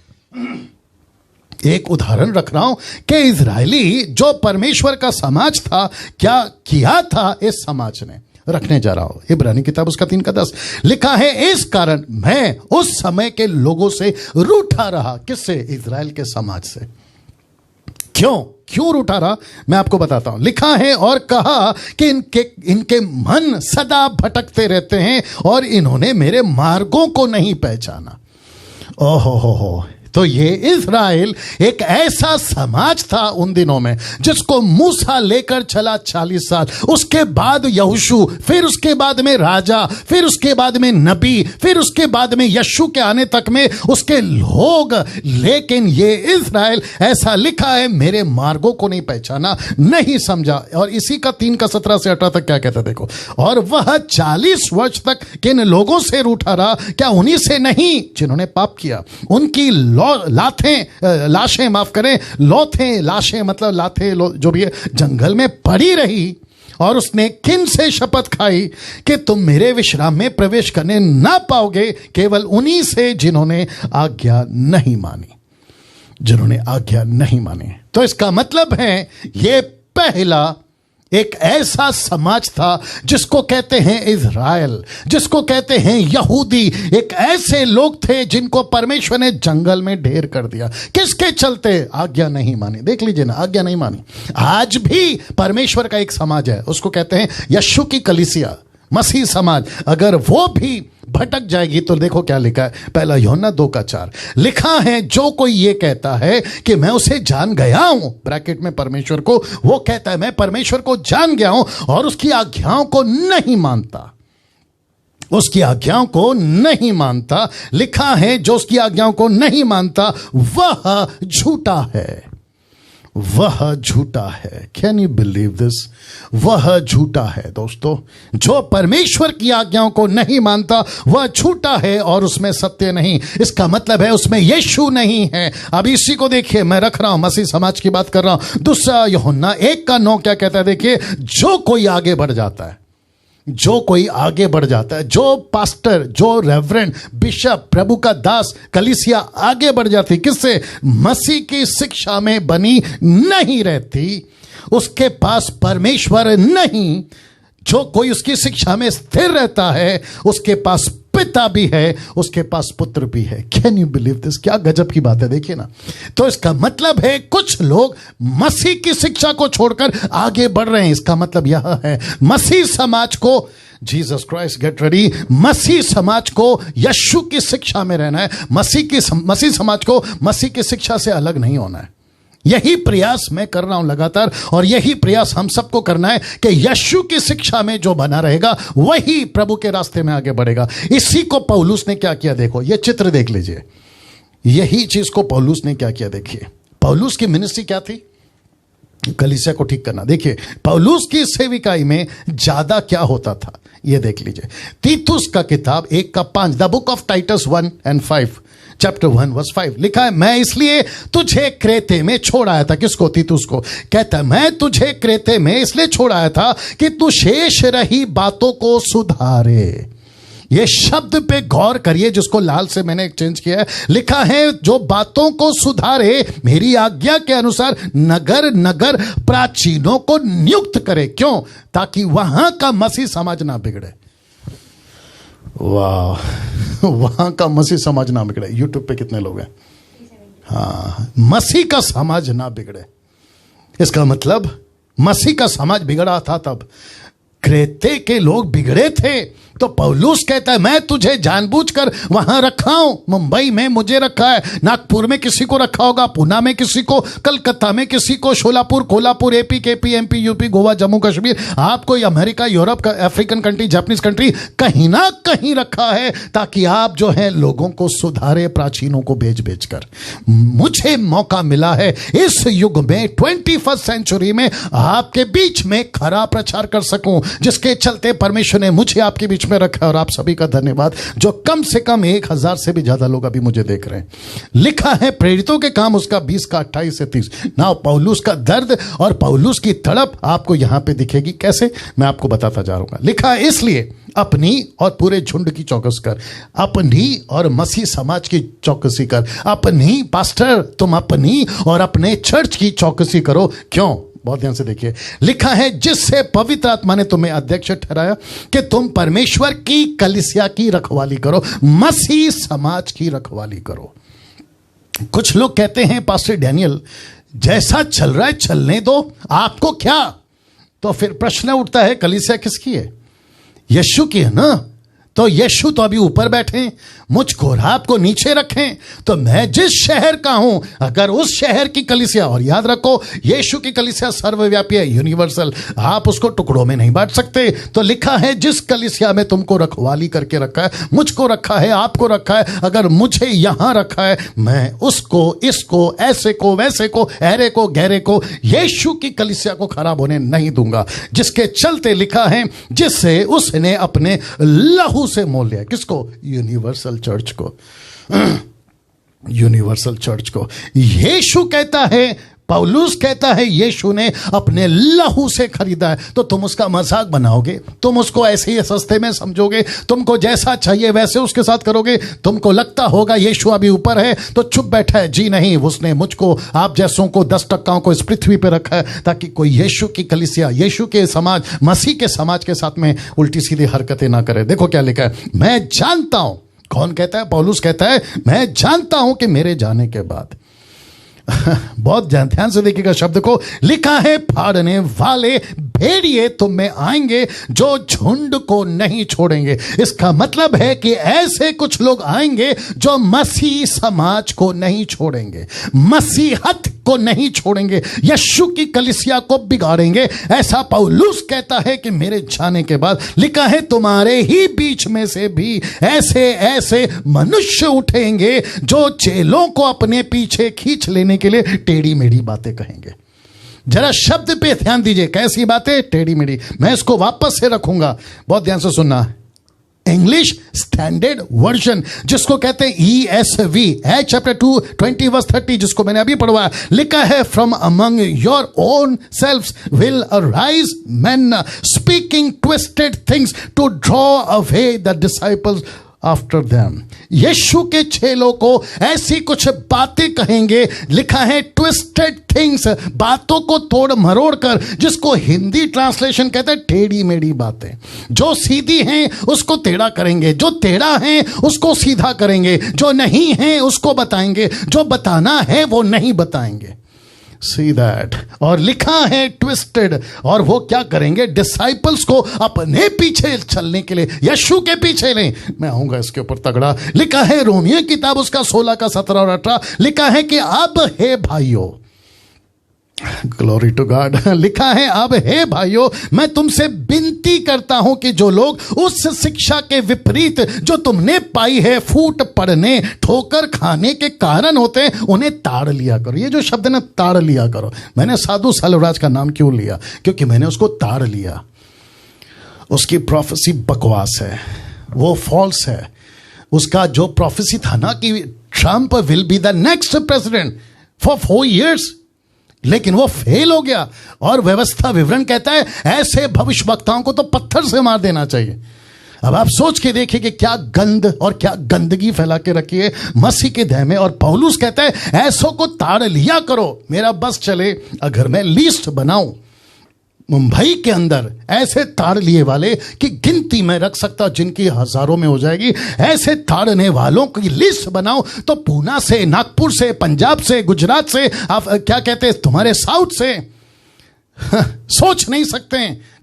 एक उदाहरण रख रहा हूं कि इजरायली जो परमेश्वर का समाज था, क्या किया था इस समाज ने। रखने जा रहा हूं, इब्रानी किताब उसका 3:10 लिखा है, इस कारण मैं उस समय के लोगों से रूठा रहा। किससे? इजराइल के समाज से। क्यों रूठा रहा? मैं आपको बताता हूं। लिखा है, और कहा कि इनके मन सदा भटकते रहते हैं और इन्होंने मेरे मार्गों को नहीं पहचाना। ओहो हो। तो ये इज़राइल एक ऐसा समाज था उन दिनों में जिसको मूसा लेकर चला 40 साल, उसके बाद यहोशू, फिर उसके बाद में राजा, फिर उसके बाद में नबी, फिर उसके बाद में यीशु के आने तक में उसके लोग। लेकिन ये इज़राइल, ऐसा लिखा है, मेरे मार्गों को नहीं पहचाना, नहीं समझा। और इसी का 3:17 से 18 तक क्या कहता है देखो, और वह 40 वर्ष तक किन लोगों से रूठा रहा? क्या उन्हीं से नहीं जिन्होंने पाप किया? उनकी लाशें माफ करें, लौथें, लाशें मतलब लाथें जो भी है, जंगल में पड़ी रही। और उसने किन से शपथ खाई कि तुम मेरे विश्राम में प्रवेश करने ना पाओगे? केवल उन्हीं से जिन्होंने आज्ञा नहीं मानी, जिन्होंने आज्ञा नहीं मानी। तो इसका मतलब है, ये पहला एक ऐसा समाज था जिसको कहते हैं इज़राइल, जिसको कहते हैं यहूदी। एक ऐसे लोग थे जिनको परमेश्वर ने जंगल में ढेर कर दिया। किसके चलते? आज्ञा नहीं मानी। देख लीजिए ना, आज्ञा नहीं मानी। आज भी परमेश्वर का एक समाज है, उसको कहते हैं यीशु की कलीसिया, मसीह समाज। अगर वो भी भटक जाएगी तो देखो क्या लिखा है, पहला यूहन्ना 2:4 लिखा है, जो कोई ये कहता है कि मैं उसे जान गया हूं, ब्रैकेट में परमेश्वर को, वो कहता है मैं परमेश्वर को जान गया हूं, और उसकी आज्ञाओं को नहीं मानता, उसकी आज्ञाओं को नहीं मानता। लिखा है, जो उसकी आज्ञाओं को नहीं मानता वह झूठा है, वह झूठा है। Can you believe this? वह झूठा है दोस्तों। जो परमेश्वर की आज्ञाओं को नहीं मानता वह झूठा है और उसमें सत्य नहीं। इसका मतलब है उसमें यीशु नहीं है। अब इसी को देखिए, मैं रख रहा हूं, मसीह समाज की बात कर रहा हूं। 2 यूहन्ना 1:9 क्या कहता है देखिए, जो कोई आगे बढ़ जाता है, जो कोई आगे बढ़ जाता है, जो पास्टर, जो रेवरेंड, बिशप, प्रभु का दास, कलीसिया आगे बढ़ जाती, किससे? मसीह की शिक्षा में बनी नहीं रहती, उसके पास परमेश्वर नहीं। जो कोई उसकी शिक्षा में स्थिर रहता है, उसके पास पिता भी है, उसके पास पुत्र भी है। Can you believe this? क्या गजब की बात है, देखिए ना। तो इसका मतलब है कुछ लोग मसीह की शिक्षा को छोड़कर आगे बढ़ रहे हैं। इसका मतलब यह है, मसीह समाज को, जीसस क्राइस्ट गेट रेडी, मसीह समाज को यीशु की शिक्षा में रहना है। मसीह समाज को मसीह की शिक्षा से अलग नहीं होना है। यही प्रयास मैं कर रहा हूं लगातार, और यही प्रयास हम सबको करना है कि यीशु की शिक्षा में जो बना रहेगा वही प्रभु के रास्ते में आगे बढ़ेगा। इसी को पौलुस ने क्या किया, देखो ये चित्र देख लीजिए। यही चीज को पौलुस ने क्या किया, देखिए। पौलुस की मिनिस्ट्री क्या थी? कलीसिया को ठीक करना। देखिए पौलुस की सेविकाई में ज्यादा क्या होता था, ये देख लीजिए। तीतुस का किताब 1:5, the book of Titus 1:5, chapter 1:5 लिखा है, मैं इसलिए तुझे क्रेते में छोड़ आया था। किसको? तीतुस को। कहता है, मैं तुझे क्रेते में इसलिए छोड़ आया था कि तू शेष रही बातों को सुधारे। ये शब्द पे गौर करिए, जिसको लाल से मैंने चेंज किया है। लिखा है, जो बातों को सुधारे, मेरी आज्ञा के अनुसार नगर नगर प्राचीनों को नियुक्त करे। क्यों? ताकि वहां का मसीह समाज ना बिगड़े। वाह, वहां का मसीह समाज ना बिगड़े। यूट्यूब पे कितने लोग हैं? हाँ, मसीह का समाज ना बिगड़े। इसका मतलब मसीह का समाज बिगड़ा था तब क्रेते के लोग बिगड़े थे, तो पौलुस कहता है मैं तुझे जानबूझकर वहां रखा हूं। मुंबई में मुझे रखा है, नागपुर में किसी को रखा होगा, पुणे में किसी को, कलकत्ता में किसी को, Sholapur, Kolhapur, AP, KP, MP, UP, Goa, Jammu Kashmir, आपको America, Europe, African country, Japanese country, कहीं ना कहीं रखा है ताकि आप जो है लोगों को सुधारे, प्राचीनों को बेच बेच कर। मुझे मौका मिला है इस युग में 21st सेंचुरी में आपके बीच में खरा प्रचार कर सकूं, जिसके चलते परमेश्वर ने मुझे आपके बीच में रखा। और आप सभी का धन्यवाद जो कम से कम 1000 से भी ज्यादा लोग अभी मुझे देख रहे हैं। लिखा है प्रेरितों के काम उसका 20 का 28 से 30। ना पौलुस का दर्द और पौलुस की तड़प आपको यहां पे दिखेगी। कैसे, मैं आपको बताता जा रहा हूं। लिखा है इसलिए अपनी और पूरे झुंड की चौकस कर, अपनी और मसीह समाज की चौकसी कर, अपनी पास्टर तुम अपनी और अपने चर्च की चौकसी करो। क्यों, बहुत ध्यान से देखिए। लिखा है जिससे पवित्र आत्मा ने तुम्हें अध्यक्ष ठहराया कि तुम परमेश्वर की कलीसिया की रखवाली करो, मसीह समाज की रखवाली करो। कुछ लोग कहते हैं पास्टर डैनियल जैसा चल रहा है चलने दो, आपको क्या। तो फिर प्रश्न उठता है कलीसिया किसकी है? यीशु की है ना। तो यीशु तो अभी ऊपर बैठे, मुझको और आपको नीचे रखें। तो मैं जिस शहर का हूं, अगर उस शहर की कलीसिया, और याद रखो यीशु की कलीसिया सर्वव्यापी है, यूनिवर्सल, आप उसको टुकड़ों में नहीं बांट सकते। तो लिखा है जिस कलीसिया में तुमको रखवाली करके रखा है, मुझको रखा है, आपको रखा है, अगर मुझे यहां रखा है, मैं उसको, इसको, ऐसे को, वैसे को, ऐरे को, गहरे को, यीशु की कलीसिया को खराब होने नहीं दूंगा। जिसके चलते लिखा है जिससे उसने अपने लहू से मोल लिया। किसको? यूनिवर्सल चर्च को। यूनिवर्सल चर्च को यीशु कहता है, पौलुस कहता है यीशु ने अपने लहू से खरीदा है। तो तुम उसका मजाक बनाओगे, तुम उसको ऐसे ही सस्ते में समझोगे, तुमको जैसा चाहिए वैसे उसके साथ करोगे। तुमको लगता होगा यीशु अभी ऊपर है तो चुप बैठा है। जी नहीं, उसने मुझको, आप जैसों को, 10 टक्काओं को इस पृथ्वी पर रखा है ताकि कोई यीशु की कलीसिया, यीशु के समाज, मसीह के समाज के साथ में उल्टी सीधी हरकतें ना करे। देखो क्या लिखा है, मैं जानता हूं। कौन कहता है? पौलुस कहता है मैं जानता हूं कि मेरे जाने के बाद बहुत ध्यान से देखिएगा शब्द को। लिखा है फाड़ने वाले भेड़िए तुम में आएंगे जो झुंड को नहीं छोड़ेंगे। इसका मतलब है कि ऐसे कुछ लोग आएंगे जो मसीह समाज को नहीं छोड़ेंगे, मसीहत को नहीं छोड़ेंगे, यीशु की कलीसिया को बिगाड़ेंगे। ऐसा पौलुस कहता है कि मेरे जाने के बाद। लिखा है तुम्हारे ही बीच में से भी ऐसे ऐसे मनुष्य उठेंगे जो चेलों को अपने पीछे खींच लेने के लिए टेढ़ी मेढ़ी बातें कहेंगे। जरा शब्द पे ध्यान दीजिए, कैसी बातें? टेढ़ी मेढ़ी। मैं इसको वापस से रखूंगा, बहुत ध्यान से सुनना। इंग्लिश स्टैंडर्ड वर्जन जिसको कहते हैं ESV है, चैप्टर 2 20 वर्स 30, जिसको मैंने अभी पढ़वाया। लिखा है from among your own selves will arise men speaking twisted things to draw away the disciples after them. यीशु के चेलों को ऐसी कुछ बातें कहेंगे। लिखा है ट्विस्टेड थिंग्स, बातों को तोड़ मरोड़ कर, जिसको हिंदी ट्रांसलेशन कहते हैं टेढ़ी मेढ़ी बातें। जो सीधी हैं उसको टेढ़ा करेंगे, जो टेढ़ा है उसको सीधा करेंगे, जो नहीं है उसको बताएंगे, जो बताना है वो नहीं बताएंगे। See that। और लिखा है ट्विस्टेड, और वो क्या करेंगे? डिसाइपल्स को अपने पीछे चलने के लिए, यीशु के पीछे नहीं। मैं आऊंगा इसके ऊपर तगड़ा। लिखा है रोमियो किताब उसका 16 का 17 और 18। लिखा है कि अब हे भाइयों, ग्लोरी टू गॉड। लिखा है अब हे भाइयों मैं तुमसे विनती करता हूं कि जो लोग उस शिक्षा के विपरीत जो तुमने पाई है, फूट पड़ने, ठोकर खाने के कारण होते हैं, उन्हें ताड़ लिया करो। ये जो शब्द है ना, ताड़ लिया करो। मैंने साधु सालवराज का नाम क्यों लिया? क्योंकि मैंने उसको ताड़ लिया। उसकी प्रोफेसी बकवास है, वो फॉल्स है। उसका जो प्रोफेसी था ना कि Trump will be the next president for 4 years, लेकिन वो फेल हो गया। और व्यवस्था विवरण कहता है ऐसे भविष्यवक्ताओं को तो पत्थर से मार देना चाहिए। अब आप सोच के देखिए कि क्या गंद और क्या गंदगी फैला के रखी है मसीह के देह में। और पौलुस कहता है ऐसों को ताड़ लिया करो। मेरा बस चले अगर मैं लिस्ट बनाऊं, मुंबई के अंदर ऐसे ताड़ लिए वाले की गिनती में रख सकता, जिनकी हजारों में हो जाएगी। ऐसे ताड़ने वालों की लिस्ट बनाओ तो पूना से, नागपुर से, पंजाब से, गुजरात से, आप क्या कहते हैं तुम्हारे साउथ से, सोच नहीं सकते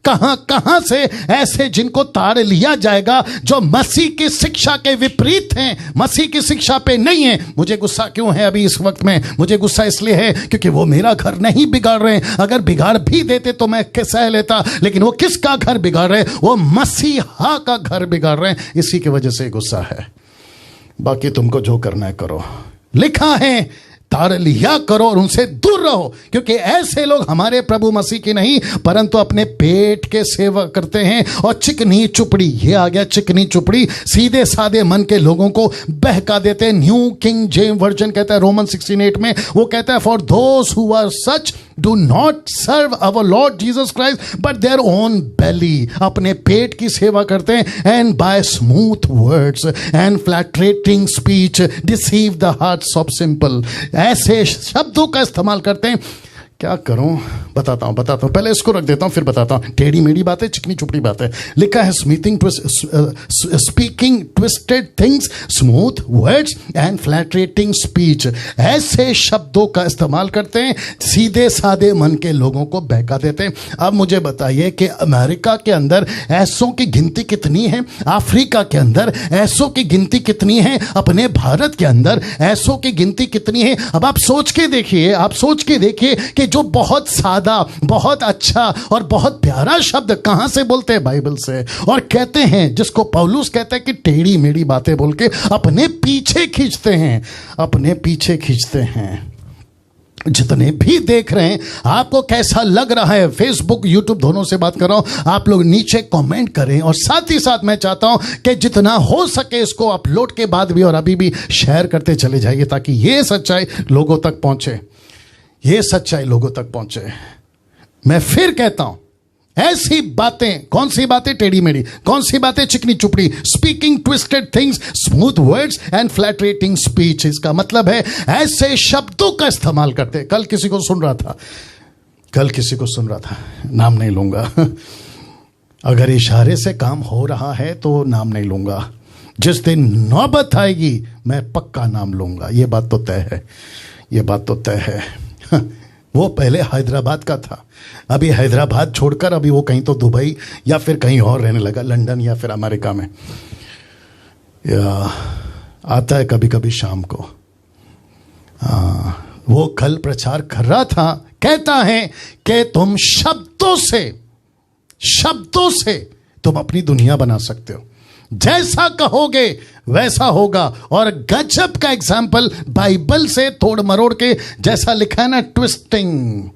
कहां कहां से ऐसे जिनको ताड़ लिया जाएगा, जो मसीह की शिक्षा के विपरीत हैं, मसीह की शिक्षा पे नहीं है। मुझे गुस्सा क्यों है अभी इस वक्त में? मुझे गुस्सा इसलिए है क्योंकि वो मेरा घर नहीं बिगाड़ रहे हैं। अगर बिगाड़ भी देते तो मैं सह लेता, लेकिन वो किसका घर बिगाड़ रहे हैं? वो मसीहा का घर बिगाड़ रहे हैं। इसी की वजह से गुस्सा है। बाकी तुमको जो करना है करो। लिखा है ताड़ लिया करो और उनसे दूर रहो, क्योंकि ऐसे लोग हमारे प्रभु मसीह की नहीं परंतु अपने पेट के सेवा करते हैं। और चिकनी चुपड़ी, ये आ गया चिकनी चुपड़ी, सीधे साधे मन के लोगों को बहका देते हैं। न्यू किंग जेम्स वर्जन कहता है रोमन 16:8 में, वो कहता है for those who are such do not serve our Lord Jesus Christ but their own belly, अपने पेट की सेवा करते हैं। And by smooth words and flattering speech deceive the hearts of simple, ऐसे शब्दों का इस्तेमाल करते हैं। क्या करूं? बताता हूं। पहले इसको रख देता हूं फिर बताता हूं। टेढ़ी मेढ़ी बातें, चिकनी चुपड़ी बातें। लिखा है speaking twisted things, smooth words and flattering speech, ऐसे शब्दों का इस्तेमाल करते हैं, सीधे साधे मन के लोगों को बहका देते हैं। अब मुझे बताइए कि अमेरिका के अंदर ऐसों की गिनती कितनी है? अफ्रीका के अंदर ऐसों की गिनती कितनी है? अपने भारत के अंदर ऐसों की गिनती कितनी है? अब आप सोच के देखिए कि जो बहुत सादा, बहुत अच्छा और बहुत प्यारा शब्द कहां से बोलते हैं? बाइबल से। और कहते हैं, जिसको पौलुस कहता है कि टेढ़ी मेढ़ी बातें बोल के अपने पीछे खींचते हैं। जितने भी देख रहे हैं, आपको कैसा लग रहा है? फेसबुक, यूट्यूब दोनों से बात कर रहा हूं। आप लोग नीचे कमेंट करें और साथ ही साथ मैं चाहता हूं कि जितना हो सके इसको अपलोड के बाद भी और अभी भी शेयर करते चले जाइए, ताकि ये सच्चाई लोगों तक पहुंचे। मैं फिर कहता हूं, ऐसी बातें, कौन सी बातें टेढ़ी मेढ़ी, कौन सी बातें चिकनी चुपड़ी, speaking twisted things, smooth words and flattering speech, इसका मतलब है ऐसे शब्दों का इस्तेमाल करते। कल किसी को सुन रहा था, नाम नहीं लूंगा। अगर इशारे से काम हो रहा है तो नाम नहीं लूंगा। जिस दिन नौबत आएगी मैं पक्का नाम लूंगा। ये बात तो तय है। वो पहले हैदराबाद का था, अभी हैदराबाद छोड़कर अभी वो कहीं तो दुबई या फिर कहीं और रहने लगा, लंदन या फिर अमेरिका में। आता है कभी कभी शाम को। वो कल प्रचार कर रहा था, कहता है कि तुम शब्दों से तुम अपनी दुनिया बना सकते हो, जैसा कहोगे वैसा होगा। और गजब का एग्जाम्पल बाइबल से तोड़ मरोड़ के, जैसा लिखा है ना, ट्विस्टिंग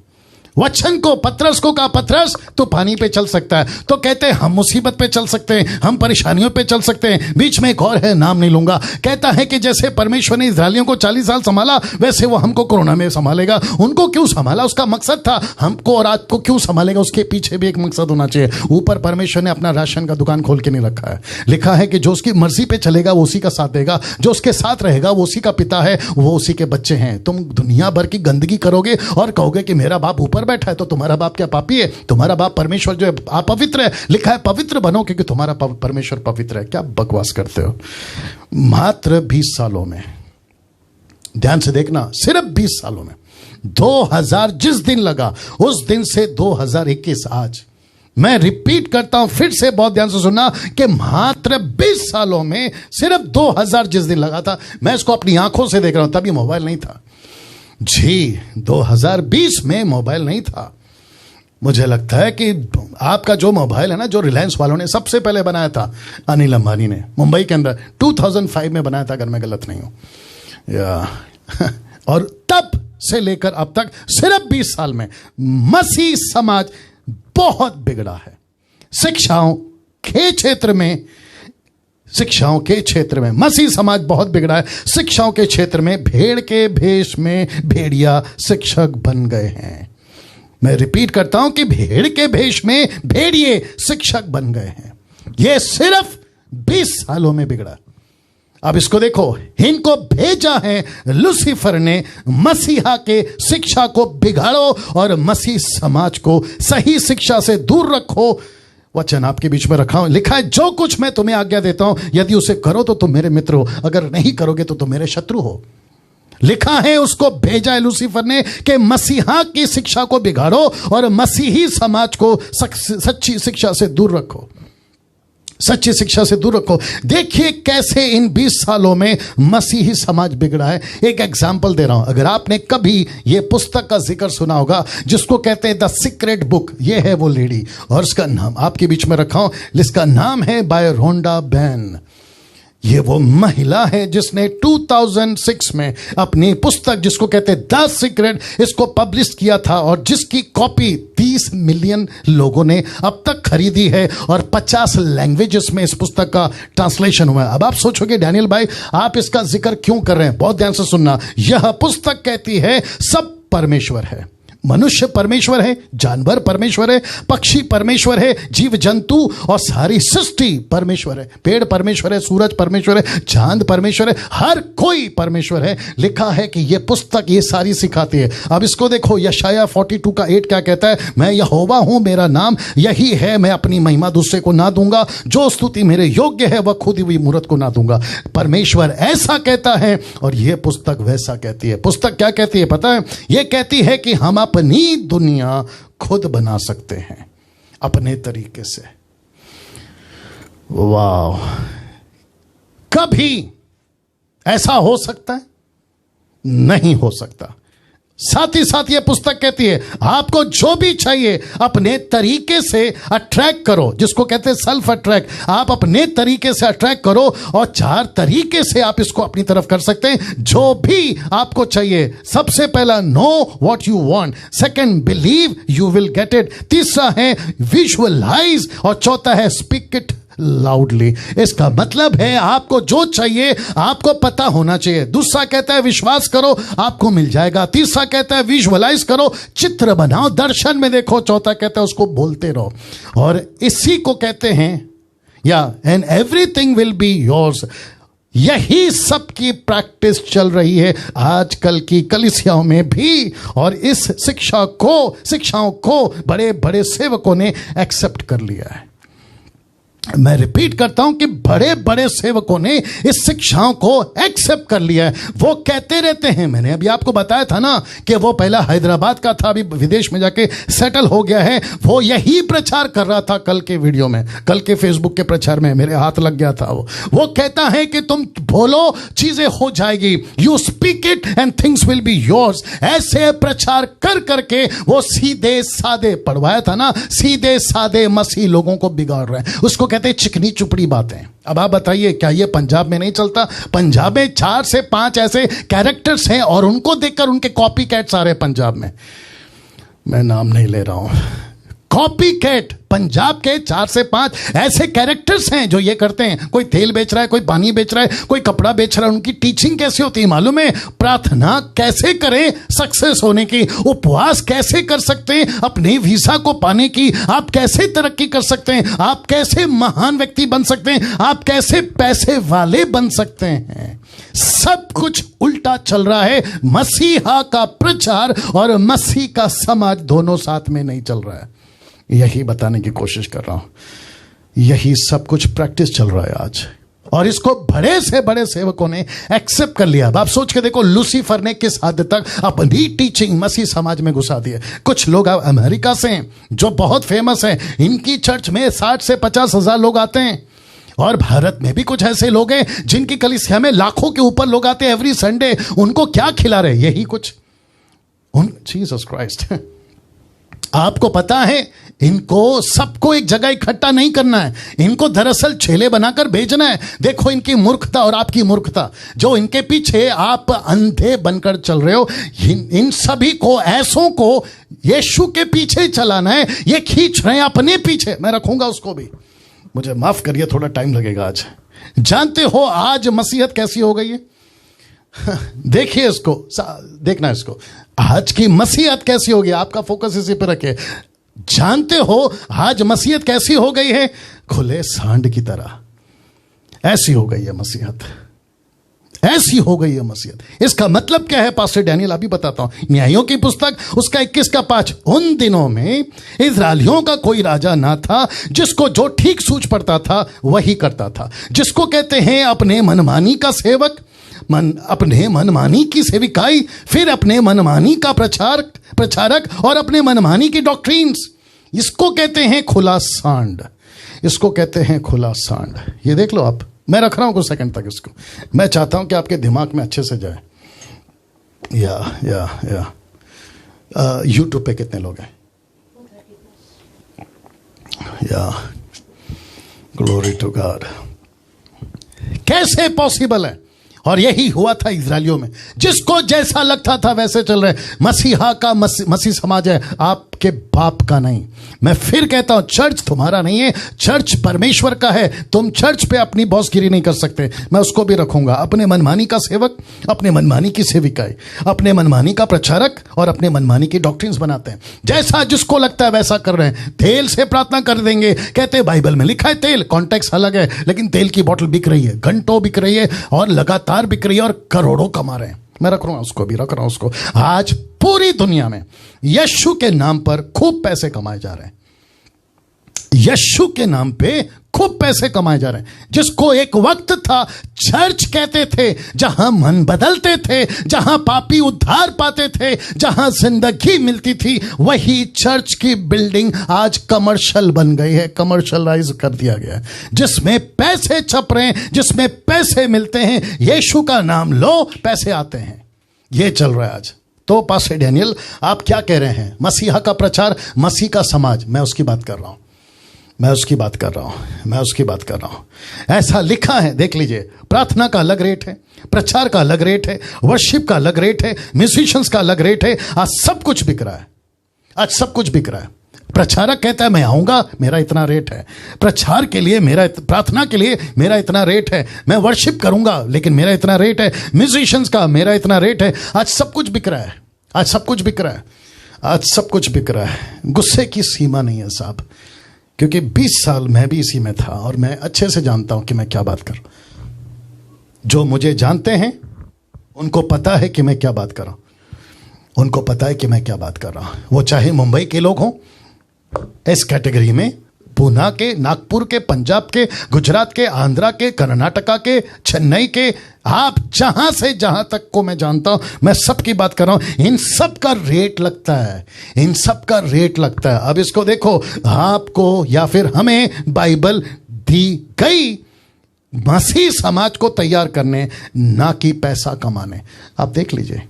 वचन को, पतरस को कहा, पतरस तो पानी पे चल सकता है, तो कहते हैं हम मुसीबत पे चल सकते हैं, हम परेशानियों पे चल सकते हैं। बीच में एक और है, नाम नहीं लूंगा, कहता है कि जैसे परमेश्वर ने इस्राएलियों को 40 साल संभाला, वैसे वो हमको कोरोना में संभालेगा। उनको क्यों संभाला? उसका मकसद था। हमको और आपको क्यों संभालेगा? उसके पीछे भी एक मकसद होना चाहिए। ऊपर परमेश्वर ने अपना राशन का दुकान खोल के नहीं रखा है। लिखा है कि जो उसकी मर्जी पे चलेगा वो उसी का साथ देगा, जो उसके साथ रहेगा वो उसी का पिता है, वो उसी के बच्चे हैं। तुम दुनिया भर की गंदगी करोगे और कहोगे कि मेरा बाप ऊपर बैठा है, तो तुम्हारा बाप क्या पापी है? तुम्हारा बाप परमेश्वर जो है अपवित्र है। लिखा है पवित्र बनो क्योंकि तुम्हारा परमेश्वर पवित्र है। क्या बकवास करते हो? मात्र 20 सालों में, ध्यान से देखना, सिर्फ 20 सालों में 2000 जिस दिन लगा उस दिन से 2021 आज, मैं रिपीट करता हूं, फिर से बहुत ध्यान से सुनना, कि मात्र 20 सालों में सिर्फ 2000 जिस दिन लगा था, मैं इसको अपनी आंखों से देख रहा हूं। तभी मोबाइल नहीं था जी, 2020 में मोबाइल नहीं था। मुझे लगता है कि आपका जो मोबाइल है ना, जो रिलायंस वालों ने सबसे पहले बनाया था, अनिल अंबानी ने, मुंबई के अंदर 2005 में बनाया था, अगर मैं गलत नहीं हूं। और तब से लेकर अब तक सिर्फ 20 साल में मसीह समाज बहुत बिगड़ा है। शिक्षाओं के क्षेत्र में मसीह समाज बहुत बिगड़ा है। शिक्षाओं के क्षेत्र में भेड़ के भेष में भेड़िया शिक्षक बन गए हैं। मैं रिपीट करता हूं कि भेड़ के भेष में भेड़िए शिक्षक बन गए हैं। यह सिर्फ 20 सालों में बिगड़ा। अब इसको देखो, इनको भेजा है लूसीफर ने मसीहा के शिक्षा को बिगाड़ो और मसीह समाज को सही शिक्षा से दूर रखो। वचन आपके बीच में रखा हूं, लिखा है, जो कुछ मैं तुम्हें आज्ञा देता हूं यदि उसे करो तो तुम मेरे मित्र हो, अगर नहीं करोगे तो तुम मेरे शत्रु हो। लिखा है, उसको भेजा है लूसीफर ने कि मसीहा की शिक्षा को बिगाड़ो और मसीही समाज को सच्ची शिक्षा से दूर रखो, सच्ची शिक्षा से दूर रखो। देखिए कैसे इन 20 सालों में मसीही समाज बिगड़ा है। एक एग्जाम्पल दे रहा हूं, अगर आपने कभी ये पुस्तक का जिक्र सुना होगा जिसको कहते हैं द सीक्रेट बुक, ये है वो लेडी और इसका नाम आपके बीच में रखा हूं, इसका नाम है बाय रोंडा बैन। ये वो महिला है जिसने 2006 में अपनी पुस्तक जिसको कहते हैं द सीक्रेट, इसको पब्लिश किया था और जिसकी कॉपी 30 मिलियन लोगों ने अब तक खरीदी है और 50 लैंग्वेजेस में इस पुस्तक का ट्रांसलेशन हुआ है। अब आप सोचोगे डैनियल भाई आप इसका जिक्र क्यों कर रहे हैं, बहुत ध्यान से सुनना। यह पुस्तक कहती है सब परमेश्वर है, मनुष्य परमेश्वर है, जानवर परमेश्वर है, पक्षी परमेश्वर है, जीव जंतु और सारी सृष्टि परमेश्वर है, पेड़ परमेश्वर है, सूरज परमेश्वर है, चांद परमेश्वर है, हर कोई परमेश्वर है। लिखा है कि यह पुस्तक ये सारी सिखाती है। अब इसको देखो, यशाया 42 का 8 क्या कहता है, मैं यहोवा हूं, मेरा नाम यही है, मैं अपनी महिमा दूसरे को ना दूंगा, जो स्तुति मेरे योग्य है वह खुद हुई मूरत को ना दूंगा। परमेश्वर ऐसा कहता है और यह पुस्तक वैसा कहती है। पुस्तक क्या कहती है पता है, यह कहती है कि हम अपनी दुनिया खुद बना सकते हैं अपने तरीके से। वाह, कभी ऐसा हो सकता है? नहीं हो सकता। साथ ही साथ यह पुस्तक कहती है आपको जो भी चाहिए अपने तरीके से अट्रैक्ट करो, जिसको कहते हैं सेल्फ अट्रैक्ट। आप अपने तरीके से अट्रैक्ट करो और 4 तरीके से आप इसको अपनी तरफ कर सकते हैं। जो भी आपको चाहिए, सबसे पहला know what you want, second believe you will get it, तीसरा है विजुअलाइज और चौथा है स्पीक इट लाउडली। इसका मतलब है आपको जो चाहिए आपको पता होना चाहिए। दूसरा कहता है विश्वास करो आपको मिल जाएगा। तीसरा कहता है विजुअलाइज करो, चित्र बनाओ, दर्शन में देखो। चौथा कहता है उसको बोलते रहो। और इसी को कहते हैं या and everything will be yours. यही सबकी प्रैक्टिस चल रही है आजकल की कलीसियाओं में भी, और इस शिक्षाओं को बड़े बड़े सेवकों ने एक्सेप्ट कर लिया है। मैं रिपीट करता हूं कि बड़े बड़े सेवकों ने इस शिक्षाओं को एक्सेप्ट कर लिया है। वो कहते रहते हैं, मैंने अभी आपको बताया था ना कि वो पहला हैदराबाद का था, अभी विदेश में जाके सेटल हो गया है। वो यही प्रचार कर रहा था कल के वीडियो में, कल के फेसबुक के प्रचार में मेरे हाथ लग गया था। वो कहता है कि तुम बोलो चीजें हो जाएगी, you speak it and things will be yours. ऐसे प्रचार कर करके वो सीधे साधे, पढ़वाया था ना, सीधे साधे मसीह लोगों को बिगाड़ रहे हैं। उसको कहते चिकनी चुपड़ी बातें। अब आप बताइए क्या ये पंजाब में नहीं चलता? पंजाब में 4 से 5 ऐसे कैरेक्टर्स हैं और उनको देखकर उनके कॉपी कैट्स आ रहे हैं पंजाब में। मैं नाम नहीं ले रहा हूं। कॉपी कैट पंजाब के 4 से 5 ऐसे कैरेक्टर्स हैं जो ये करते हैं। कोई तेल बेच रहा है, कोई पानी बेच रहा है, कोई कपड़ा बेच रहा है। उनकी टीचिंग कैसे होती है मालूम है? प्रार्थना कैसे करें सक्सेस होने की, उपवास कैसे कर सकते हैं अपने वीजा को पाने की, आप कैसे तरक्की कर सकते हैं, आप कैसे महान व्यक्ति बन सकते हैं, आप कैसे पैसे वाले बन सकते हैं। सब कुछ उल्टा चल रहा है। मसीहा का प्रचार और मसीह का समाज दोनों साथ में नहीं चल रहा है। यही बताने की कोशिश कर रहा हूं। यही सब कुछ प्रैक्टिस चल रहा है आज, और इसको बड़े से बड़े सेवकों ने एक्सेप्ट कर लिया। अब आप सोच के देखो लूसीफर ने किस हद तक अपनी टीचिंग मसीह समाज में घुसा दी है। कुछ लोग अमेरिका से हैं जो बहुत फेमस हैं, इनकी चर्च में 60 से 50 हजार लोग आते हैं। और भारत में भी कुछ ऐसे लोग हैं जिनकी कलीसिया में लाखों के ऊपर लोग आते हैं एवरी संडे। उनको क्या खिला रहे? यही कुछ। जीसस क्राइस्ट, आपको पता है इनको सबको एक जगह इकट्ठा नहीं करना है, इनको दरअसल छेले बनाकर भेजना है। देखो इनकी मूर्खता और आपकी मूर्खता, जो इनके पीछे आप अंधे बनकर चल रहे हो, इन सभी को, ऐसों को यीशु के पीछे चलाना है। ये खींच रहे हैं अपने पीछे। मैं रखूंगा उसको भी, मुझे माफ करिए थोड़ा टाइम लगेगा आज। जानते हो आज मसीहत कैसी हो गई है? देखिए इसको, देखना इसको, आज की मसीहत कैसी होगी। आपका फोकस इसी पर रखे। जानते हो आज मसीहत कैसी हो गई है? खुले सांड की तरह ऐसी हो गई है मसीहत। ऐसी हो गई है मसीहत। इसका मतलब क्या है पास्टर डैनियल? अभी बताता हूं। न्यायों की पुस्तक उसका 21 का 5, उन दिनों में इस्राएलियों का कोई राजा ना था जिसको जो ठीक सूझ पड़ता था वही करता था। जिसको कहते हैं अपने मनमानी का सेवक, अपने मनमानी की सेविकाई, फिर अपने मनमानी का प्रचारक और अपने मनमानी की डॉक्ट्रिन्स। इसको कहते हैं खुला सांड। इसको कहते हैं खुला सांड। ये देख लो आप, मैं रख रहा हूं कुछ सेकंड तक इसको। मैं चाहता हूं कि आपके दिमाग में अच्छे से जाए। या यूट्यूब पे कितने लोग हैं? या ग्लोरी टू गॉड। कैसे पॉसिबल है? और यही हुआ था इजरायलियों में। जिसको जैसा लगता था वैसे चल रहे। मसीहा का मसीह समाज है, आपके बाप का नहीं। मैं फिर कहता हूं, चर्च तुम्हारा नहीं है, चर्च परमेश्वर का है। तुम चर्च पे अपनी बॉसगिरी नहीं कर सकते। मैं उसको भी रखूंगा। अपने मनमानी का सेवक, अपने मनमानी की सेविकाएं, अपने मनमानी का प्रचारक और अपने मनमानी की डॉक्ट्रिन्स बनाते हैं। जैसा जिसको लगता है वैसा कर रहे हैं। तेल से प्रार्थना कर देंगे, कहते हैं बाइबल में लिखा है तेल, कॉन्टेक्स्ट अलग है, लेकिन तेल की बोतल बिक रही है, घंटों बिक रही है और लगातार बिक रही है और करोड़ों कमा रहे हैं। मैं रख रहा हूं उसको भी, रख रहा हूं उसको। आज पूरी दुनिया में यीशु के नाम पर खूब पैसे कमाए जा रहे हैं। यीशु के नाम पे खूब पैसे कमाए जा रहे हैं। जिसको एक वक्त था चर्च कहते थे, जहां मन बदलते थे, जहां पापी उद्धार पाते थे, जहां जिंदगी मिलती थी, वही चर्च की बिल्डिंग आज कमर्शियल बन गई है, कमर्शियलाइज कर दिया गया है। जिसमें पैसे छप रहे हैं, जिसमें पैसे मिलते हैं, यीशु का नाम लो, पैसे आते हैं। ये चल रहा है आज। तो पास्टर डैनियल आप क्या कह रहे हैं? मसीहा का प्रचार, मसीह का समाज, मैं उसकी बात कर रहा हूं। मैं उसकी बात कर रहा हूं। ऐसा लिखा है, देख लीजिए। प्रार्थना का अलग रेट है, प्रचार का अलग रेट है, वर्शिप का अलग रेट है, म्यूजिशियंस का अलग रेट है। आज सब कुछ बिक रहा है। आज सब कुछ बिक रहा है। प्रचारक कहता है मैं आऊंगा, मेरा इतना रेट है। प्रचार के लिए मेरा, प्रार्थना के लिए मेरा इतना रेट है। मैं वर्शिप करूंगा लेकिन मेरा इतना रेट है। म्यूजिशियंस का मेरा इतना रेट है। आज सब कुछ बिक रहा है। आज सब कुछ बिक रहा है। आज सब कुछ बिक रहा है। गुस्से की सीमा नहीं है साहब, क्योंकि 20 साल मैं भी इसी में था और मैं अच्छे से जानता हूं कि मैं क्या बात कर रहा हूं। जो मुझे जानते हैं उनको पता है कि मैं क्या बात कर रहा हूं। उनको पता है कि मैं क्या बात कर रहा हूं। वो चाहे मुंबई के लोग हों, इस कैटेगरी में, पूना के, नागपुर के, पंजाब के, गुजरात के, आंध्रा के, कर्नाटका के, चेन्नई के, आप जहां से जहां तक को मैं जानता हूं, मैं सबकी बात कर रहा हूं। इन सब का रेट लगता है। इन सब का रेट लगता है। अब इसको देखो, आपको या फिर हमें बाइबल दी गई मसीह समाज को तैयार करने, ना कि पैसा कमाने। आप देख लीजिए,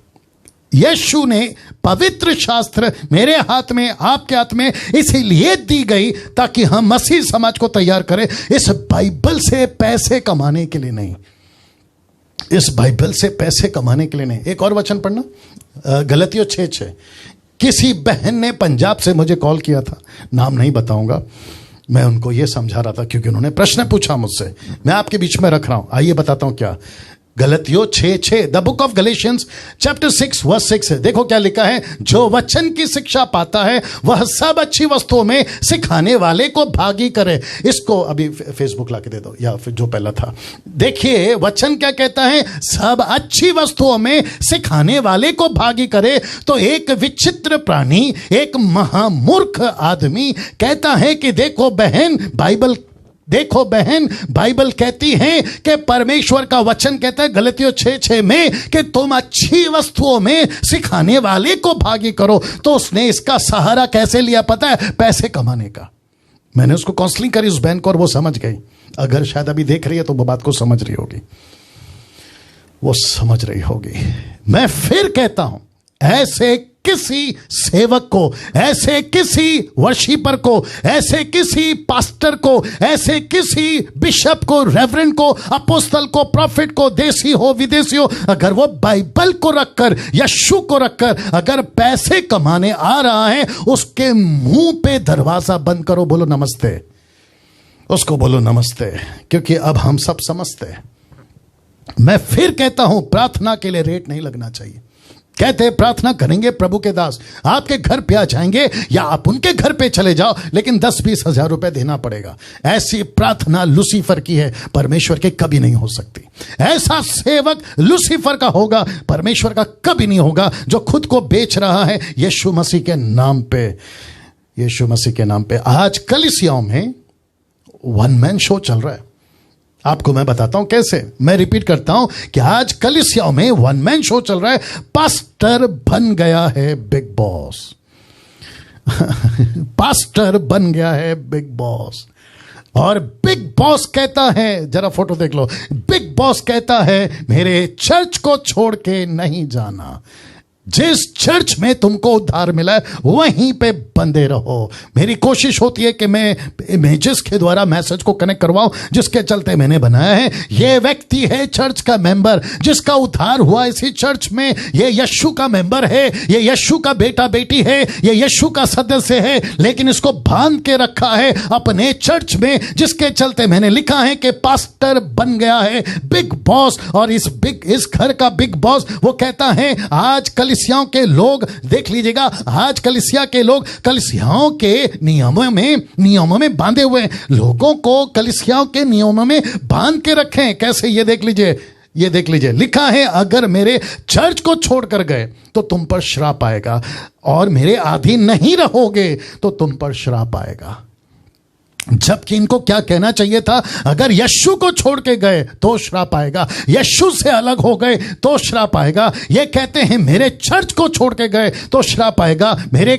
यीशु ने पवित्र शास्त्र मेरे हाथ में, आपके हाथ में इसीलिए दी गई ताकि हम मसीह समाज को तैयार करें। इस बाइबल से पैसे कमाने के लिए नहीं। इस बाइबल से पैसे कमाने के लिए नहीं। एक और वचन पढ़ना, गलतियों 6:6। किसी बहन ने पंजाब से मुझे कॉल किया था, नाम नहीं बताऊंगा। मैं उनको यह समझा रहा था क्योंकि उन्होंने प्रश्न पूछा मुझसे। मैं आपके बीच में रख रहा हूं, आइए बताता हूं क्या। गलतियों 6:6, the book of Galatians chapter 6 verse 6 है। देखो क्या लिखा है। जो वचन की शिक्षा पाता है वह सब अच्छी वस्तुओं में सिखाने वाले को भागी करे। इसको अभी फेसबुक लाके दे दो, या फिर जो पहला था। देखिए वचन क्या कहता है, सब अच्छी वस्तुओं में सिखाने वाले को भागी करे। तो एक विचित्र प्राणी, एक महामूर्ख आदमी कहता है कि देखो बहन, बाइबल कहती है कि परमेश्वर का वचन कहता है गलतियों 6:6 में कि तुम अच्छी वस्तुओं में सिखाने वाले को भागी करो। तो उसने इसका सहारा कैसे लिया पता है? पैसे कमाने का। मैंने उसको काउंसलिंग करी उस बहन को, और वो समझ गई। अगर शायद अभी देख रही है तो वो बात को समझ रही होगी, वो समझ रही होगी। मैं फिर कहता हूं, ऐसे किसी सेवक को, ऐसे किसी वर्शिपर को, ऐसे किसी पास्टर को, ऐसे किसी बिशप को, रेवरेंड को, अपोस्तल को, प्रॉफिट को, देसी हो विदेशी हो, अगर वो बाइबल को रखकर, यीशु को रखकर अगर पैसे कमाने आ रहा है, उसके मुंह पे दरवाजा बंद करो, बोलो नमस्ते। उसको बोलो नमस्ते, क्योंकि अब हम सब समझते हैं। मैं फिर कहता हूं, प्रार्थना के लिए रेट नहीं लगना चाहिए। कहते प्रार्थना करेंगे प्रभु के दास, आपके घर पे आ जाएंगे या आप उनके घर पे चले जाओ, लेकिन 10-20 हजार रुपए देना पड़ेगा। ऐसी प्रार्थना लूसीफर की है, परमेश्वर के कभी नहीं हो सकती। ऐसा सेवक लूसीफर का होगा, परमेश्वर का कभी नहीं होगा, जो खुद को बेच रहा है यीशु मसीह के नाम पे, यीशु मसीह के नाम पे। आज कलीसियाओं में वन मैन शो चल रहा है। आपको मैं बताता हूं कैसे। मैं रिपीट करता हूं कि आज कलीसियाओं में वन मैन शो चल रहा है। पास्टर बन गया है बिग बॉस। पास्टर बन गया है बिग बॉस, और बिग बॉस कहता है, जरा फोटो देख लो, बिग बॉस कहता है मेरे चर्च को छोड़ के नहीं जाना। जिस चर्च में तुमको उद्धार मिला है वहीं पे बंधे रहो। मेरी कोशिश होती है कि मैं इमेजेस के द्वारा मैसेज को कनेक्ट करवाऊं, जिसके चलते मैंने बनाया है। ये व्यक्ति है चर्च का मेंबर, जिसका उद्धार हुआ इसी चर्च में। ये यीशु का मेंबर है, ये यीशु का बेटा बेटी है, ये यीशु का सदस्य है, लेकिन इसको बांध के रखा है अपने चर्च में, जिसके चलते मैंने लिखा है कि पास्टर बन गया है बिग बॉस। और इस घर का बिग बॉस वो कहता है आज कलीसियाओं के लोग, देख लीजिएगा, आज कलीसिया के लोग कलीसियाओं के नियमों में बांधे हुए हैं। लोगों को कलीसियाओं के नियमों में बांध के रखें। कैसे? ये देख लीजिए, लिखा है अगर मेरे चर्च को छोड़कर गए तो तुम पर श्राप आएगा, और मेरे अधीन नहीं रहोगे तो तुम पर श्राप आएगा। जबकि इनको क्या कहना चाहिए था? अगर यीशु को छोड़ के गए तो श्राप आएगा, यीशु से अलग हो गए तो श्राप आएगा। ये कहते हैं मेरे चर्च को छोड़ के गए तो श्राप आएगा, मेरे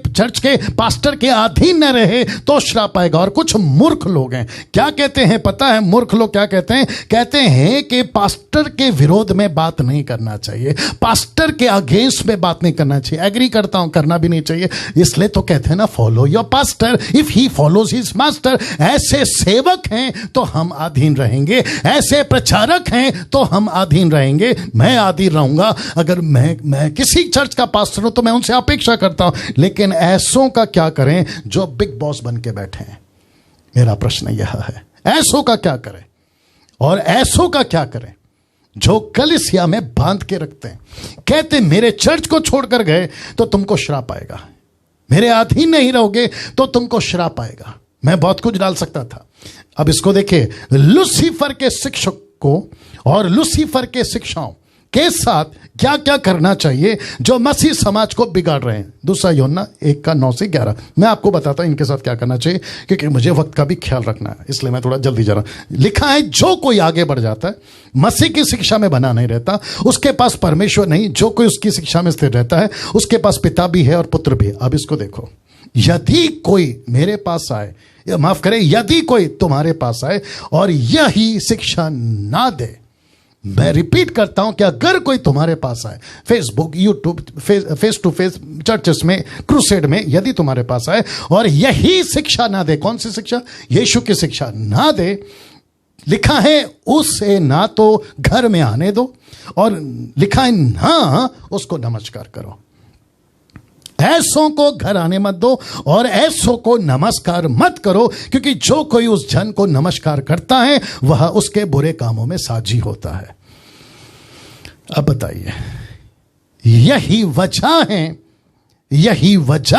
चर्च के पास्टर के अधीन न रहे तो श्राप आएगा। और कुछ मूर्ख लोग हैं, क्या कहते हैं पता है? मूर्ख लोग क्या कहते हैं? कहते हैं कि पास्टर के विरोध में बात नहीं करना चाहिए, पास्टर के अगेंस्ट में बात नहीं करना चाहिए। एग्री करता हूं, करना भी नहीं चाहिए। इसलिए तो कहते हैं ना, follow your pastor if he follows his master. ऐसे सेवक हैं तो हम अधीन रहेंगे, ऐसे प्रचारक हैं तो हम अधीन रहेंगे। मैं अधीन रहूंगा। अगर मैं किसी चर्च का पास्टर हूं तो मैं उनसे अपेक्षा करता हूं, लेकिन ऐसों का क्या करें जो बिग बॉस बन के बैठे हैं? मेरा प्रश्न यह है, ऐसों का क्या करें? और ऐसों का क्या करें जो कलीसिया में बांध के रखते हैं? कहते मेरे चर्च को छोड़कर गए तो तुमको श्राप आएगा, मेरे अधीन नहीं रहोगे तो तुमको श्राप आएगा। मैं बहुत कुछ डाल सकता था। अब इसको देखिए, लूसीफर के शिक्षक को और लूसीफर के शिक्षाओं के साथ क्या क्या करना चाहिए जो मसीह समाज को बिगाड़ रहे हैं। 2 यूहन्ना 1:9-11 मैं आपको बताता हूं इनके साथ क्या करना चाहिए, क्योंकि मुझे वक्त का भी ख्याल रखना है, इसलिए मैं थोड़ा जल्दी जा रहा हूं। लिखा है जो कोई आगे बढ़ जाता है, मसीह की शिक्षा में बना नहीं रहता, उसके पास परमेश्वर नहीं। जो कोई उसकी शिक्षा में स्थिर रहता है उसके पास पिता भी है और पुत्र भी है। अब इसको देखो, यदि कोई मेरे पास आए, माफ करें, यदि कोई तुम्हारे पास आए और यही शिक्षा ना दे, मैं रिपीट करता हूं कि अगर कोई तुम्हारे पास आए, Facebook, YouTube, face to face churches में, क्रूसेड में, यदि तुम्हारे पास आए और यही शिक्षा ना दे, कौन सी शिक्षा? यीशु की शिक्षा ना दे, लिखा है उसे ना तो घर में आने दो, और लिखा है ना उसको नमस्कार करो। ऐसों को घर आने मत दो और ऐसों को नमस्कार मत करो, क्योंकि जो कोई उस जन को नमस्कार करता है वह उसके बुरे कामों में साझी होता है। अब बताइए, यही वजह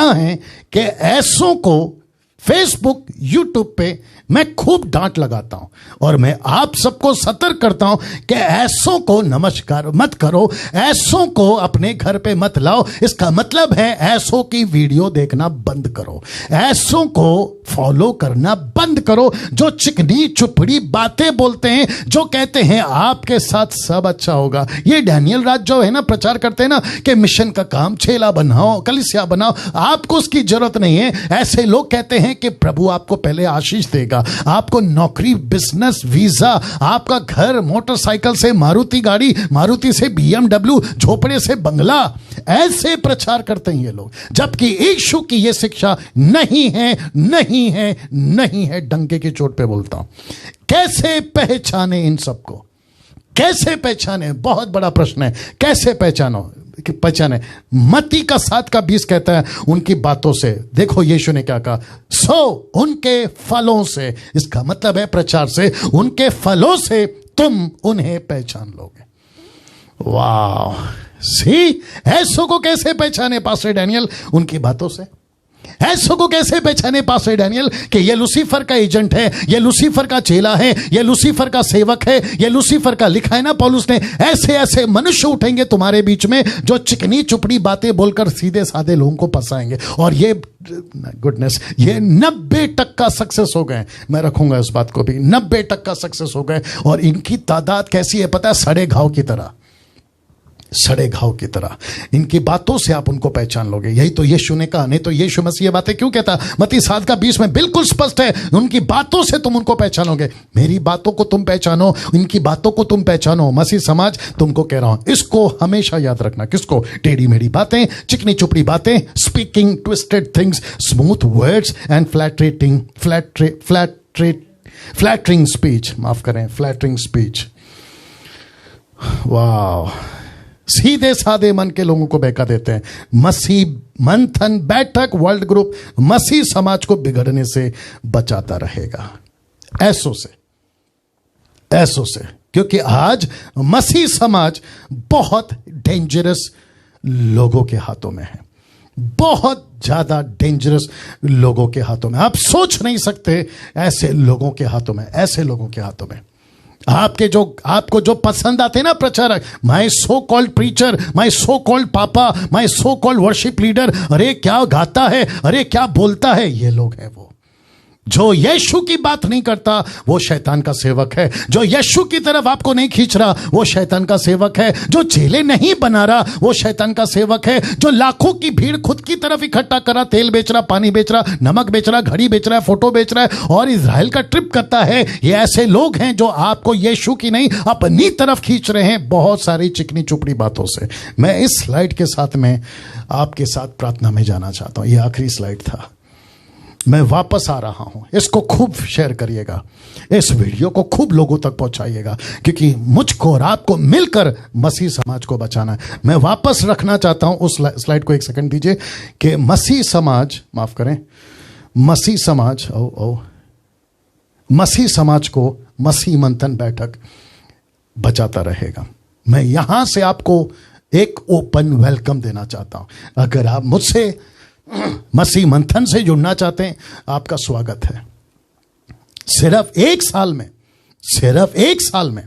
है कि ऐसों को फेसबुक, यूट्यूब पे मैं खूब डांट लगाता हूं, और मैं आप सबको सतर्क करता हूं कि ऐसों को नमस्कार मत करो, ऐसों को अपने घर पे मत लाओ। इसका मतलब है ऐसों की वीडियो देखना बंद करो, ऐसों को फॉलो करना बंद करो, जो चिकनी चुपड़ी बातें बोलते हैं, जो कहते हैं आपके साथ सब अच्छा होगा। ये डैनियल राज जो है ना, प्रचार करते हैं ना कि मिशन का काम, चेला बनाओ, कलीसिया बनाओ, आपको उसकी जरूरत नहीं है। ऐसे लोग कहते हैं कि प्रभु आपको पहले आशीष देगा, आपको नौकरी, बिजनेस, वीजा, आपका घर, मोटरसाइकिल से मारुति गाड़ी, मारुति से BMW, झोपड़े से बंगला। ऐसे प्रचार करते हैं ये लोग, जबकि यीशु की ये शिक्षा नहीं है। डंके की चोट पे बोलता हूं। कैसे पहचाने इन सबको? कैसे पहचाने? बहुत बड़ा प्रश्न है। कैसे पहचाने? मत्ती का 7:20 कहता है उनकी बातों से। देखो यीशु ने क्या कहा, सो उनके फलों से, इसका मतलब है प्रचार से, उनके फलों से तुम उन्हें पहचान लोगे। वाह, सी, ऐसों को कैसे पहचाने पास्टर डैनियल? उनकी बातों से। ऐसों को कैसे पहचाने पास्टर डैनियल कि ये लूसीफर का एजेंट है, ये लूसीफर का चेला है, ये लूसीफर का सेवक है, ये लूसीफर का? लिखा है ना पौलुस ने, ऐसे ऐसे मनुष्य उठेंगे तुम्हारे बीच में जो चिकनी चुपड़ी बातें बोलकर सीधे साधे लोगों को फंसाएंगे। और ये गुडनेस, ये 90% सक्सेस हो गए। मैं रखूंगा इस बात को भी, 90% सक्सेस हो गए। और इनकी तादाद कैसी है पता है? सड़े घाव की तरह, सड़े घाव की तरह। इनकी बातों से आप उनको पहचान लोगे। यही तो यीशु ने कहा, नहीं तो यीशु मसीह ये बातें क्यों कहता? मत्ती 7:20 में बिल्कुल स्पष्ट है, उनकी बातों से तुम उनको पहचानोगे। मेरी बातों को तुम पहचानो, इनकी बातों को तुम पहचानो। मसीह समाज तुमको कह रहा हूं, इसको हमेशा याद रखना। किसको? टेढ़ी मेढ़ी बातें, चिकनी चुपड़ी बातें, speaking twisted things, smooth words and flattering speech. माफ करें, फ्लैटरिंग स्पीच। वाह, सीधे साधे मन के लोगों को बहका देते हैं। मसीह मंथन बैठक वर्ल्ड ग्रुप मसीह समाज को बिगड़ने से बचाता रहेगा। ऐसों से, ऐसों से। क्योंकि आज मसीह समाज बहुत डेंजरस लोगों के हाथों में है, बहुत ज्यादा डेंजरस लोगों के हाथों में। आप सोच नहीं सकते ऐसे लोगों के हाथों में, ऐसे लोगों के हाथों में। आपको जो पसंद आते हैं ना प्रचारक, my so called preacher, my so called papa, my so called worship leader, अरे क्या गाता है, अरे क्या बोलता है, ये लोग हैं वो। जो यीशु की बात नहीं करता वो शैतान का सेवक है। जो यीशु की तरफ आपको नहीं खींच रहा वो शैतान का सेवक है। जो चेले नहीं बना रहा वो शैतान का सेवक है। जो लाखों की भीड़ खुद की तरफ इकट्ठा करा, तेल बेच रहा, पानी बेच रहा, नमक बेच रहा, घड़ी बेच रहा है, फोटो बेच रहा है और इजराइल का ट्रिप करता है, ये ऐसे लोग हैं जो आपको यीशु की नहीं अपनी तरफ खींच रहे हैं बहुत सारी चिकनी चुपड़ी बातों से। मैं इस स्लाइड के साथ में आपके साथ प्रार्थना में जाना चाहता हूं। ये आखिरी स्लाइड था। मैं वापस आ रहा हूं। इसको खूब शेयर करिएगा, इस वीडियो को खूब लोगों तक पहुंचाइएगा, क्योंकि मुझको और आपको मिलकर मसीह समाज को बचाना है। मैं वापस रखना चाहता हूं उस स्लाइड को, एक सेकंड दीजिए, कि मसीह समाज, माफ करें, मसीह समाज मसीह समाज को मसीह मंथन बैठक बचाता रहेगा। मैं यहां से आपको एक ओपन वेलकम देना चाहता हूं। अगर आप मुझसे मसीह मंथन से जुड़ना चाहते हैं, आपका स्वागत है। सिर्फ एक साल में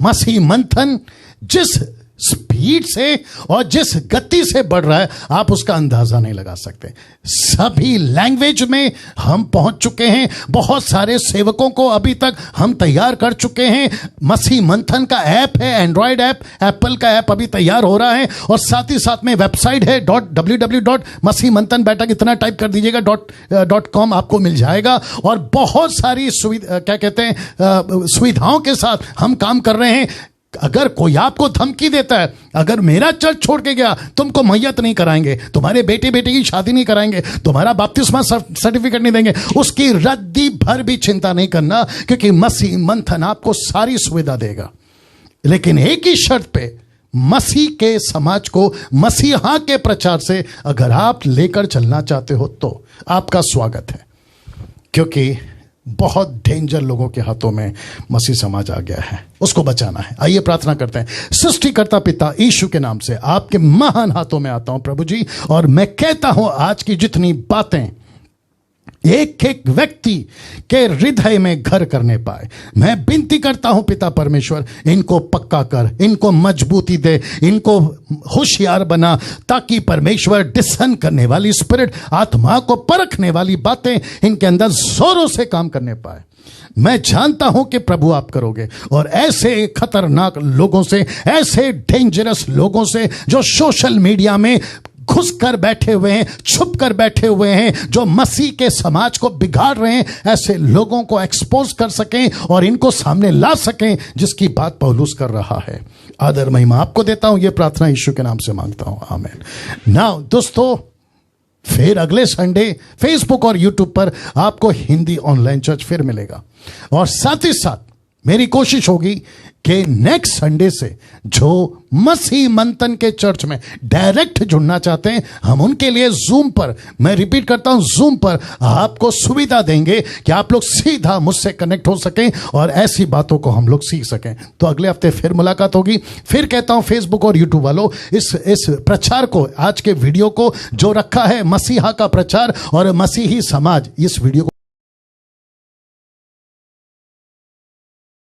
मसीह मंथन जिस स्पीड से और जिस गति से बढ़ रहा है आप उसका अंदाजा नहीं लगा सकते। सभी लैंग्वेज में हम पहुंच चुके हैं। बहुत सारे सेवकों को अभी तक हम तैयार कर चुके हैं। मसीह मंथन का ऐप है, एंड्रॉयड ऐप, एप्पल का ऐप अभी तैयार हो रहा है और साथ ही साथ में वेबसाइट है www.मसीहमंथन बैठक, इतना टाइप कर दीजिएगा .com आपको मिल जाएगा। और बहुत सारी सुविधाओं के साथ हम काम कर रहे हैं। अगर कोई आपको धमकी देता है, अगर मेरा चर्च छोड़ के गया तुमको मैयत नहीं कराएंगे, तुम्हारे बेटे की शादी नहीं कराएंगे, तुम्हारा बपतिस्मा सर्टिफिकेट नहीं देंगे, उसकी रद्दी भर भी चिंता नहीं करना, क्योंकि मसीह मंथन आपको सारी सुविधा देगा। लेकिन एक ही शर्त पे, मसीह के समाज को मसीहा के प्रचार से अगर आप लेकर चलना चाहते हो तो आपका स्वागत है, क्योंकि बहुत डेंजर लोगों के हाथों में मसीह समाज आ गया है, उसको बचाना है। आइए प्रार्थना करते हैं। सृष्टिकर्ता पिता यीशु के नाम से आपके महान हाथों में आता हूं प्रभु जी, और मैं कहता हूं आज की जितनी बातें एक एक व्यक्ति के हृदय में घर करने पाए, मैं विनती करता हूं पिता परमेश्वर, इनको पक्का कर, इनको मजबूती दे, इनको होशियार बना, ताकि परमेश्वर डिसन करने वाली स्पिरिट, आत्मा को परखने वाली बातें इनके अंदर जोरों से काम करने पाए। मैं जानता हूं कि प्रभु आप करोगे, और ऐसे खतरनाक लोगों से, ऐसे डेंजरस लोगों से जो सोशल मीडिया में घुस कर बैठे हुए हैं, छुप कर बैठे हुए हैं, जो मसीह के समाज को बिगाड़ रहे हैं, ऐसे लोगों को एक्सपोज कर सकें और इनको सामने ला सकें, जिसकी बात पौलुस कर रहा है। आदर महिमा आपको देता हूं, यह प्रार्थना यीशु के नाम से मांगता हूं, आमीन। नाउ दोस्तों, फिर अगले संडे फेसबुक और यूट्यूब पर आपको हिंदी ऑनलाइन चर्च फिर मिलेगा, और साथ ही साथ मेरी कोशिश होगी कि नेक्स्ट संडे से जो मसीह मंथन के चर्च में डायरेक्ट जुड़ना चाहते हैं, हम उनके लिए जूम पर, मैं रिपीट करता हूं, जूम पर आपको सुविधा देंगे कि आप लोग सीधा मुझसे कनेक्ट हो सकें और ऐसी बातों को हम लोग सीख सकें। तो अगले हफ्ते फिर मुलाकात होगी। फिर कहता हूं फेसबुक और यूट्यूब वालों, इस प्रचार को, आज के वीडियो को जो रखा है मसीहा का प्रचार और मसीही समाज, इस वीडियो को